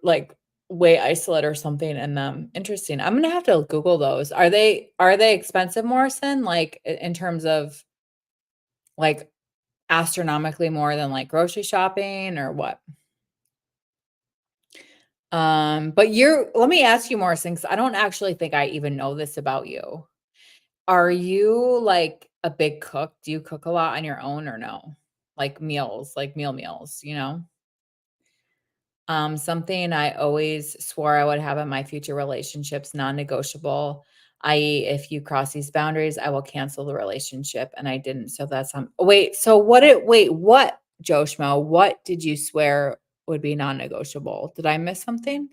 like whey isolate or something in them. Interesting. I'm gonna have to Google those. Are they expensive, Morrison? Like in terms of like astronomically more than like grocery shopping or what? But let me ask you, Morrison, because I don't actually think I even know this about you. Are you like a big cook? Do you cook a lot on your own or no? Like meals, like meals, you know? Something I always swore I would have in my future relationships, non-negotiable, i.e., if you cross these boundaries, I will cancel the relationship. And I didn't. So that's wait, so what, Joe Schmo, what did you swear would be non-negotiable? Did I miss something?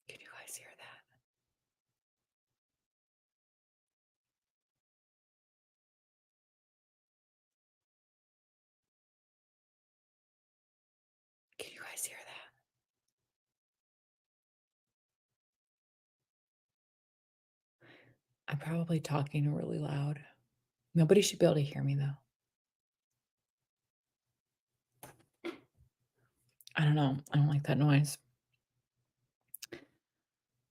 Can you guys hear that? Can you guys hear that? I'm probably talking really loud. Nobody should be able to hear me though. I don't know. I don't like that noise.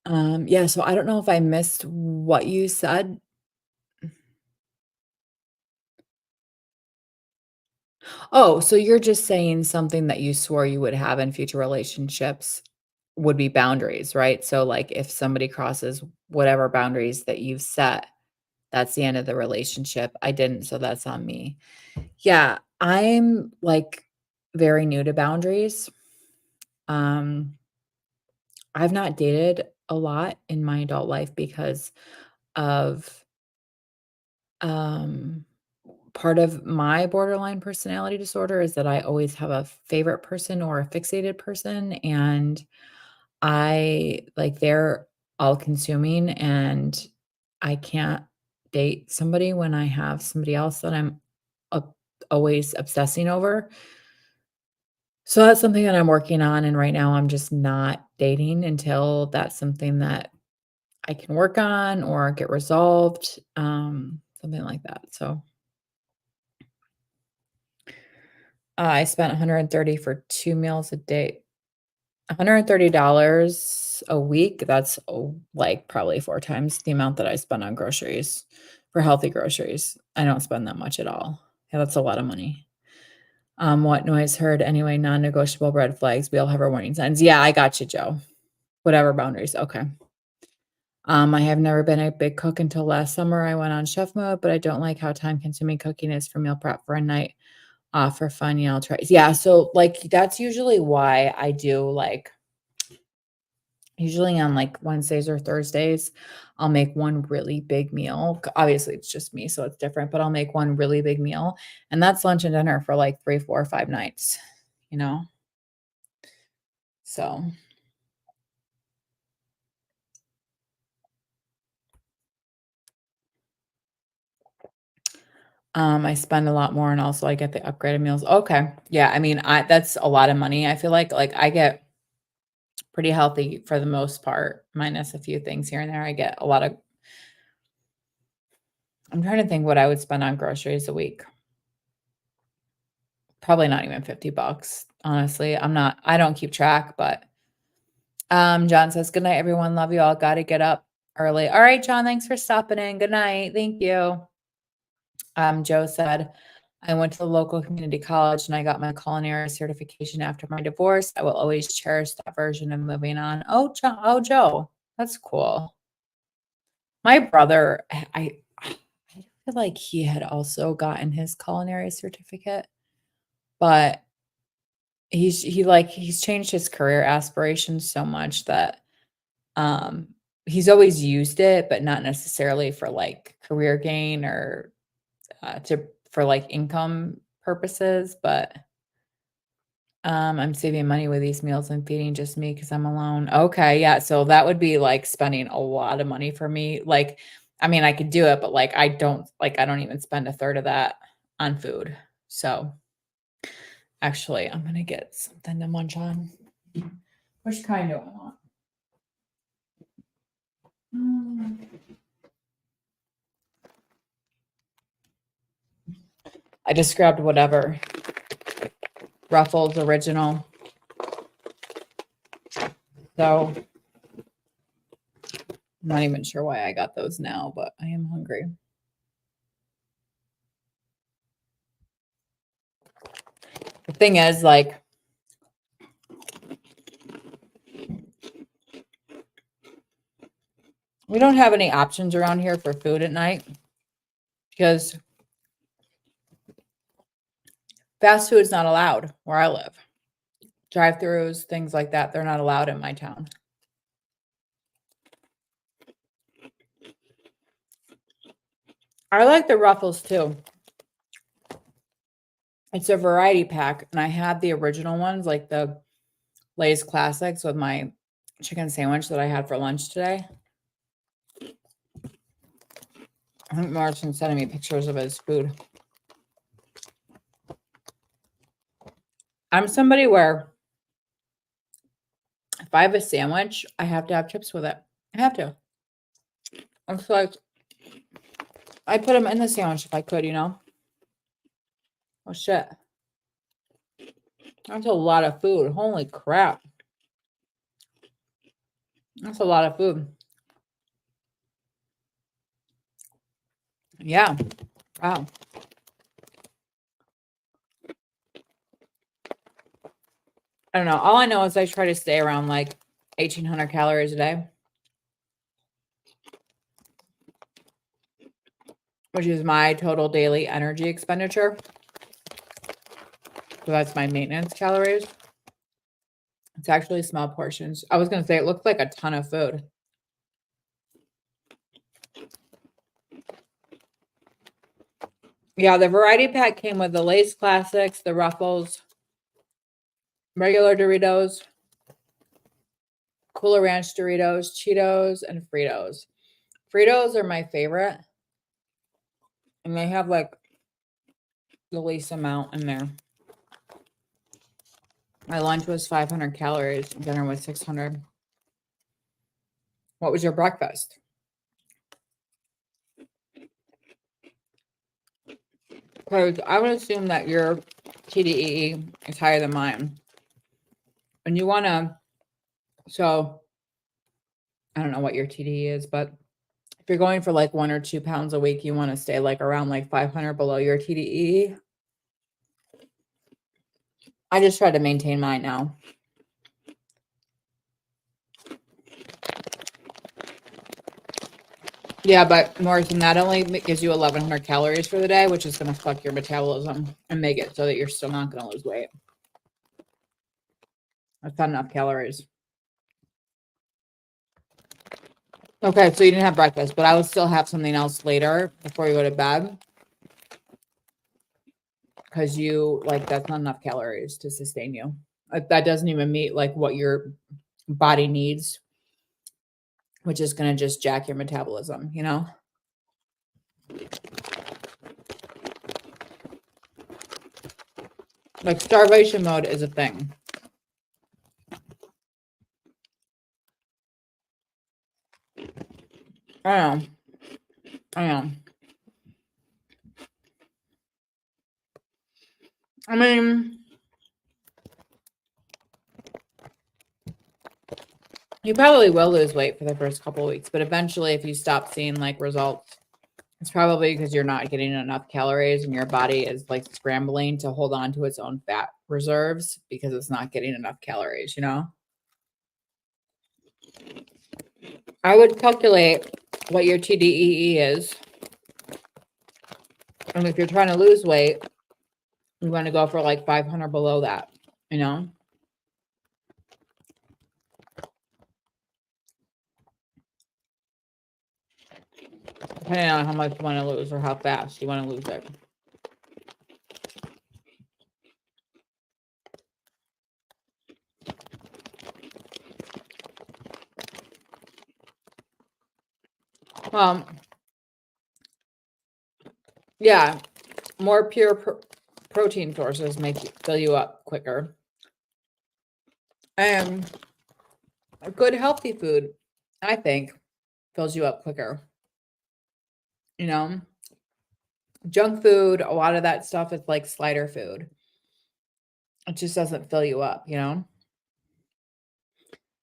Yeah, so I don't know if I missed what you said. Oh, so you're just saying something that you swore you would have in future relationships would be boundaries, right? So like if somebody crosses whatever boundaries that you've set, that's the end of the relationship. I didn't, so that's on me. Yeah, I'm like very new to boundaries. Um, I've not dated a lot in my adult life because of um part of my borderline personality disorder is that I always have a favorite person or a fixated person and I like they're all consuming and I can't date somebody when I have somebody else that I'm up always obsessing over. So that's something that I'm working on and right now I'm just not dating until that's something that I can work on or get resolved, something like that. So I spent 130 for 2 meals a day. $130 a week, that's, like, probably 4 times the amount that I spend on groceries for healthy groceries. I don't spend that much at all. Yeah, that's a lot of money. What noise heard anyway, non-negotiable red flags. We all have our warning signs. Yeah, I got you, Joe. Whatever boundaries. Okay. I have never been a big cook until last summer. I went on chef mode, but I don't like how time-consuming cooking is for meal prep for a night off for fun. Yeah, I'll try. Yeah, so like that's usually why I do like usually on like Wednesdays or Thursdays, I'll make one really big meal. Obviously, it's just me, so it's different, but I'll make one really big meal, and that's lunch and dinner for like 3, 4, 5 nights, you know? So, I spend a lot more and also I get the upgraded meals. Okay. Yeah, I mean, I that's a lot of money. I feel like I get pretty healthy for the most part, minus a few things here and there. I get a lot of I'm trying to think what I would spend on groceries a week. Probably not even 50 bucks, honestly. I don't keep track, but John says, "Good night, everyone. Love you all. Gotta get up early." All right, John, thanks for stopping in. Good night. Thank you. Joe said, "I went to the local community college and I got my culinary certification after my divorce. I will always cherish that version of moving on." Oh, Joe, that's cool. My brother, I feel like he had also gotten his culinary certificate, but he's changed his career aspirations so much that um he's always used it, but not necessarily for like career gain or to for like income purposes, but I'm saving money with these meals and feeding just me because I'm alone. Okay, yeah. So that would be like spending a lot of money for me. Like, I mean, I could do it, but like I don't even spend a third of that on food. So actually, I'm gonna get something to munch on. Which kind do I want? Mm. I just grabbed whatever. Ruffles original. So I'm not even sure why I got those now, but I am hungry. The thing is, like, we don't have any options around here for food at night because fast food is not allowed where I live. Drive-throughs, things like that, they're not allowed in my town. I like the Ruffles too. It's a variety pack, and I had the original ones, like the Lay's Classics with my chicken sandwich that I had for lunch today. I think Martin's sending me pictures of his food. I'm somebody where if I have a sandwich, I have to have chips with it. I have to. It's like I put them in the sandwich if I could, you know? Oh shit. That's a lot of food. Holy crap. That's a lot of food. Yeah. Wow. I don't know. All I know is I try to stay around like 1,800 calories a day, which is my total daily energy expenditure. So that's my maintenance calories. It's actually small portions. I was going to say it looks like a ton of food. Yeah, the variety pack came with the Lay's Classics, the Ruffles, regular Doritos, Cooler Ranch Doritos, Cheetos, and Fritos. Fritos are my favorite, and they have like the least amount in there. My lunch was 500 calories, dinner was 600. What was your breakfast? Because I would assume that your TDEE is higher than mine. And you want to, so I don't know what your TDEE is, but if you're going for like 1 or 2 pounds a week, you want to stay like around like 500 below your TDEE. I just try to maintain mine now. Yeah, but Morrison, that only gives you 1,100 calories for the day, which is going to fuck your metabolism and make it so that you're still not going to lose weight. That's not enough calories. Okay, so you didn't have breakfast, but I would still have something else later before you go to bed. Because you, like, that's not enough calories to sustain you. That doesn't even meet, like, what your body needs, which is going to just jack your metabolism, you know? Like, starvation mode is a thing. I know. I mean, you probably will lose weight for the first couple of weeks, but eventually, if you stop seeing like results, it's probably because you're not getting enough calories and your body is like scrambling to hold on to its own fat reserves because it's not getting enough calories, you know? I would calculate what your TDEE is. And if you're trying to lose weight, you want to go for like 500 below that, you know? Depending on how much you want to lose or how fast you want to lose it. Yeah, more pure protein sources make you fill you up quicker. And a good healthy food, I think, fills you up quicker. You know, junk food, a lot of that stuff is like slider food. It just doesn't fill you up, you know?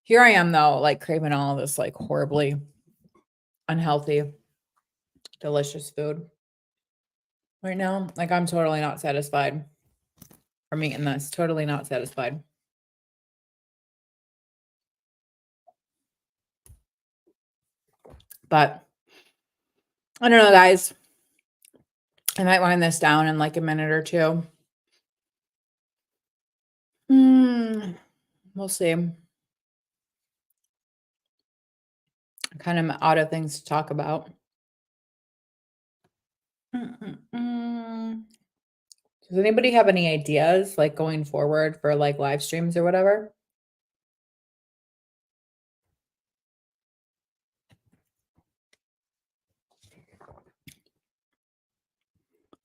Here I am though, like craving all this like horribly unhealthy, delicious food right now. Like I'm totally not satisfied from eating this. Totally not satisfied. But I don't know, guys. I might wind this down in like a minute or two. We'll see. I'm kind of out of things to talk about. Does anybody have any ideas like going forward for like live streams or whatever?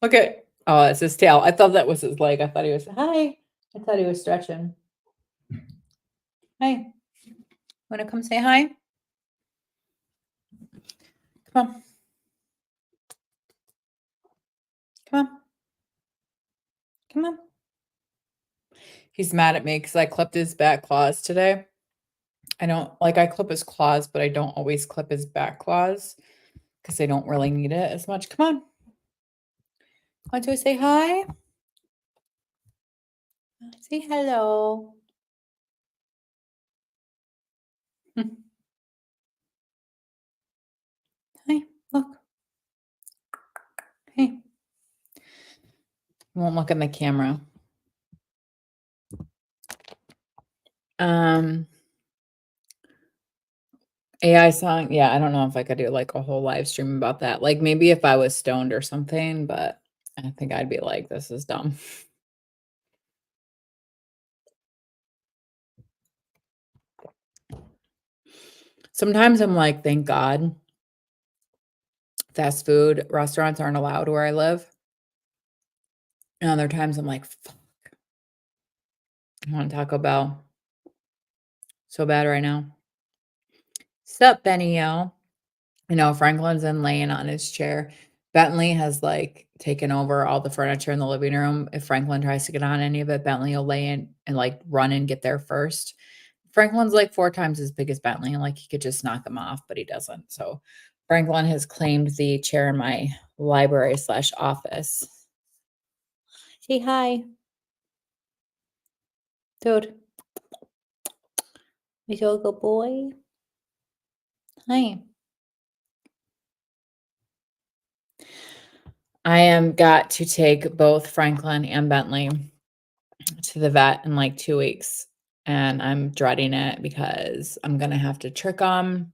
Look at, oh, it's his tail. I thought that was his leg. I thought he was, hi. I thought he was stretching. Hi. Want to come say hi? Come on. Come on. Come on. He's mad at me because I clipped his back claws today. I clip his claws, but I don't always clip his back claws because I don't really need it as much. Come on. Want to say hi? Say hello. Hi, look. Hey. Won't look in the camera. AI song. Yeah, I don't know if I could do like a whole live stream about that. Like maybe if I was stoned or something, but I think I'd be like, this is dumb. Sometimes I'm like, thank God fast food restaurants aren't allowed where I live. And other times I'm like, fuck, I want Taco Bell so bad right now. Sup, Benny O? You know, Franklin's in laying on his chair. Bentley has, like, taken over all the furniture in the living room. If Franklin tries to get on any of it, Bentley will lay in and, like, run and get there first. Franklin's, like, 4 times as big as Bentley, and, like, he could just knock him off, but he doesn't, so Franklin has claimed the chair in my library/office. Say hi. Dude. You're a good boy. Hi. I am got to take both Franklin and Bentley to the vet in like 2 weeks, and I'm dreading it because I'm gonna have to trick them.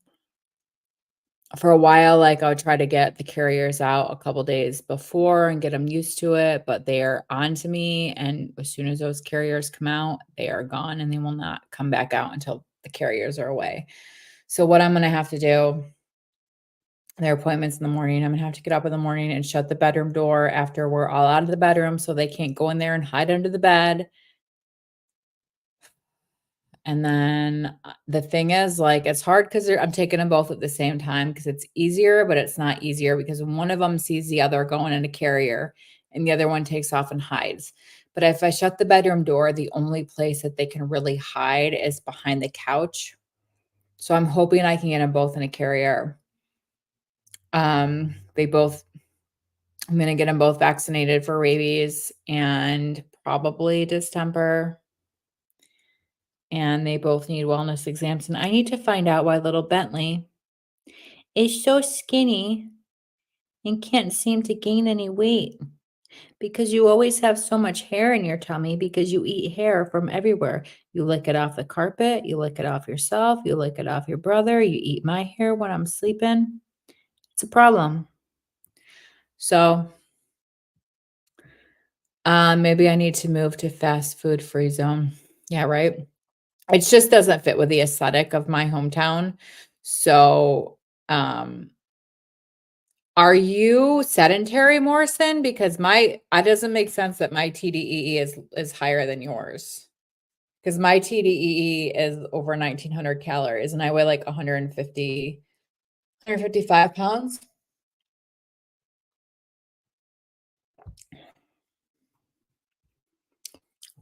For a while, like, I would try to get the carriers out a couple days before and get them used to it, but they're on to me, and as soon as those carriers come out, they are gone, and they will not come back out until the carriers are away. So what I'm gonna have to do, their appointments in the morning, I'm gonna have to get up in the morning and shut the bedroom door after we're all out of the bedroom so they can't go in there and hide under the bed. And then, the thing is, like, it's hard because 'cause I'm taking them both at the same time because it's easier, but it's not easier because when one of them sees the other going in a carrier and the other one takes off and hides. But if I shut the bedroom door, the only place that they can really hide is behind the couch. So I'm hoping I can get them both in a carrier. They both I'm gonna get them both vaccinated for rabies and probably distemper, and they both need wellness exams, and I need to find out why little Bentley is so skinny and can't seem to gain any weight because you always have so much hair in your tummy because you eat hair from everywhere. You lick it off the carpet, you lick it off yourself, you lick it off your brother, you eat my hair when I'm sleeping. It's a problem. So, maybe I need to move to fast food free zone. Yeah, right? It just doesn't fit with the aesthetic of my hometown. So, are you sedentary, Morrison? Because my it doesn't make sense that my TDEE is higher than yours. Because my TDEE is over 1,900 calories, and I weigh like 155 pounds.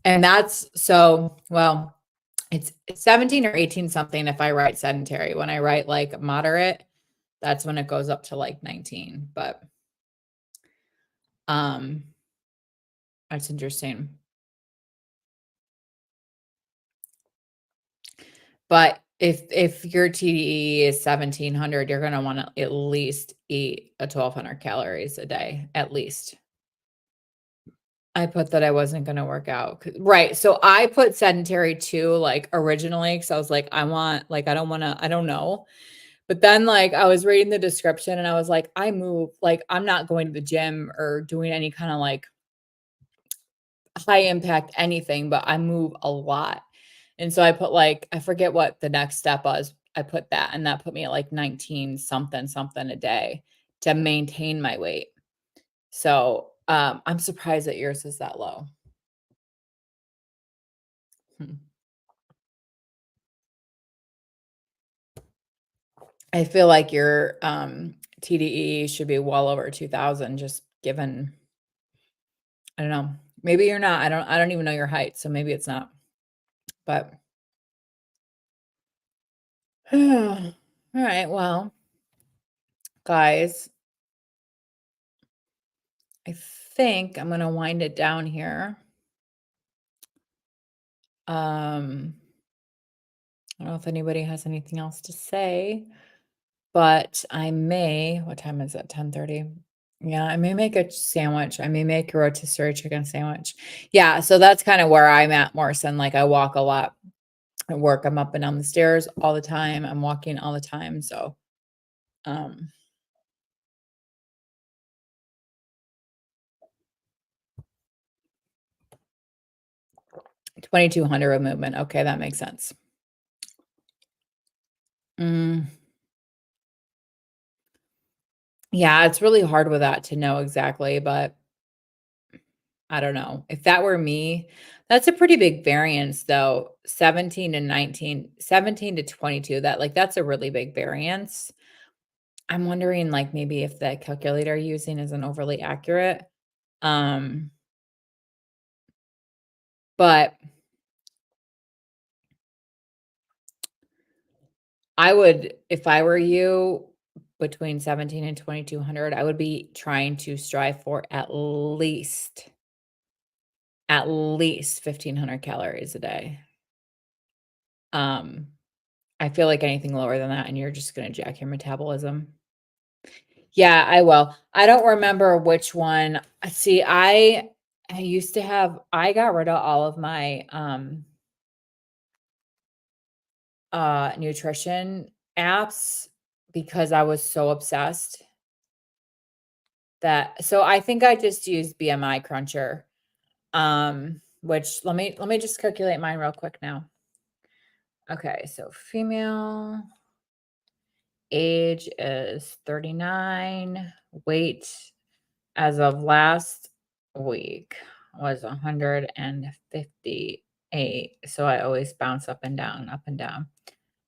And that's so well, it's 17 or 18 something if I write sedentary. When I write like moderate, that's when it goes up to like 19. But um that's interesting. But if your TDE is 1,700, you're gonna wanna at least eat a 1,200 calories a day, at least. I put that I wasn't gonna work out, right, so I put sedentary too, like, originally, because I was like, I don't wanna I don't know, but then, like, I was reading the description and I was like, I move like, I'm not going to the gym or doing any kinda, like, high impact anything, but I move a lot. And so I put like I forget what the next step was. I put that and that put me at like 19 something something a day to maintain my weight. So, I'm surprised that yours is that low. Hmm. I feel like your TDE should be well over 2,000 just given I don't know. Maybe you're not. I don't even know your height, so maybe it's not. But all right, well, guys, I think I'm gonna wind it down here. I don't know if anybody has anything else to say, but I may, what time is it? 10:30. Yeah, I may make a sandwich. I may make a rotisserie chicken sandwich. Yeah, so that's kind of where I'm at, Morrison. Like I walk a lot at work. I'm up and down the stairs all the time. I'm walking all the time. So um 2,200 of movement. Okay, that makes sense. Mm, yeah, it's really hard with that to know exactly, but I don't know. If that were me, that's a pretty big variance though. 17 to 19, 17 to 22. That's a really big variance. I'm wondering, like, maybe if the calculator you're using isn't overly accurate. Um, but I would, if I were you, between 17 and 2,200, I would be trying to strive for at least 1,500 calories a day. Um, I feel like anything lower than that, and you're just gonna jack your metabolism. Yeah, I will. I don't remember which one. See, I used to have I got rid of all of my, nutrition apps because I was so obsessed that so I think I just used BMI Cruncher, which let me just calculate mine real quick now. Okay, so female, age is 39, weight as of last week was 158. So I always bounce up and down, up and down.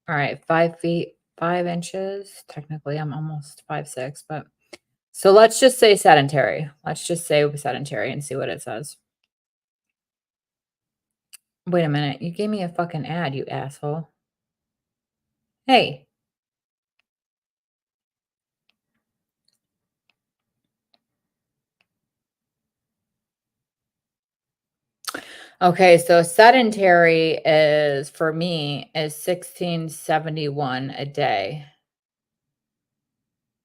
All right, 5 feet, 5 inches. Technically, I'm almost 5'6", but so let's just say sedentary. Let's just say sedentary and see what it says. Wait a minute. You gave me a fucking ad, you asshole. Hey. Okay, so sedentary is for me is 1671 a day.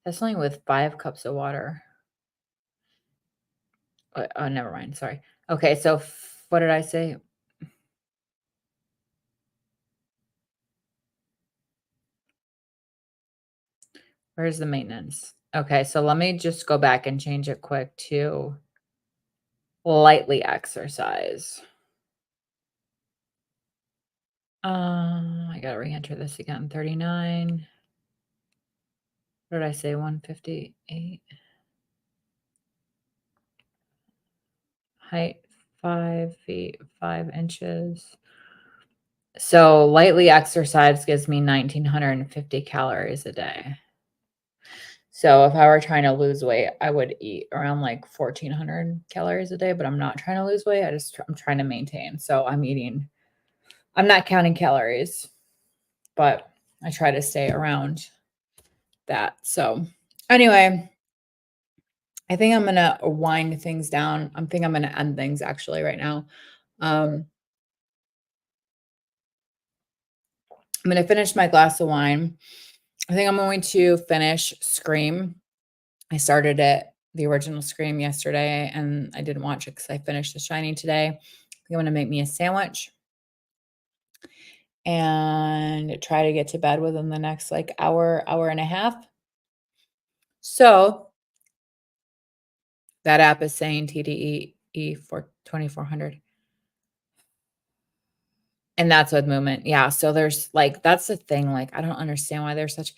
That's only with 5 cups of water. Oh, never mind. Sorry. Okay, so what did I say? Where's the maintenance? Okay, so let me just go back and change it quick to lightly exercise. I gotta re-enter this again. 39. What did I say? 158. Height 5 feet 5 inches. So lightly exercise gives me 1,950 calories a day. So if I were trying to lose weight, I would eat around like 1,400 calories a day, but I'm not trying to lose weight. I'm trying to maintain. So I'm not counting calories, but I try to stay around that. So anyway, I think I'm gonna wind things down. I think I'm gonna end things actually right now. Um, I'm gonna finish my glass of wine. I think I'm going to finish Scream. I started it, the original Scream yesterday, and I didn't watch it because I finished The Shining today. I think I'm gonna make me a sandwich and try to get to bed within the next like hour and a half. So that app is saying TDE for 2,400. And that's with movement. Yeah. So there's like, that's the thing. Like, I don't understand why there's such,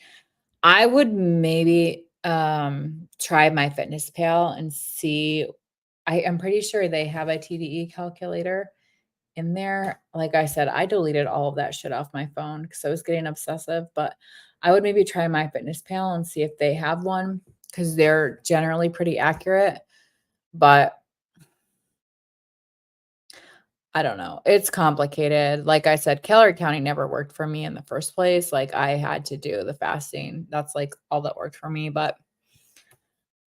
I would maybe try My Fitness Pal and see. I am pretty sure they have a TDE calculator in there. Like I said, I deleted all of that shit off my phone because I was getting obsessive. But I would maybe try My Fitness Pal and see if they have one because they're generally pretty accurate. But I don't know. It's complicated. Like I said, calorie counting never worked for me in the first place. Like I had to do the fasting. That's like all that worked for me, but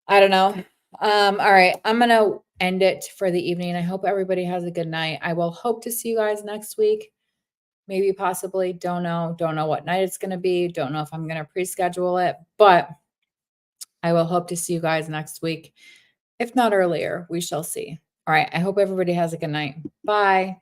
I don't know. All right. I'm gonna end it for the evening. I hope everybody has a good night. I will hope to see you guys next week. Maybe possibly. Don't know. Don't know what night it's gonna be. Don't know if I'm gonna pre-schedule it, but I will hope to see you guys next week. If not earlier, we shall see. All right. I hope everybody has a good night. Bye.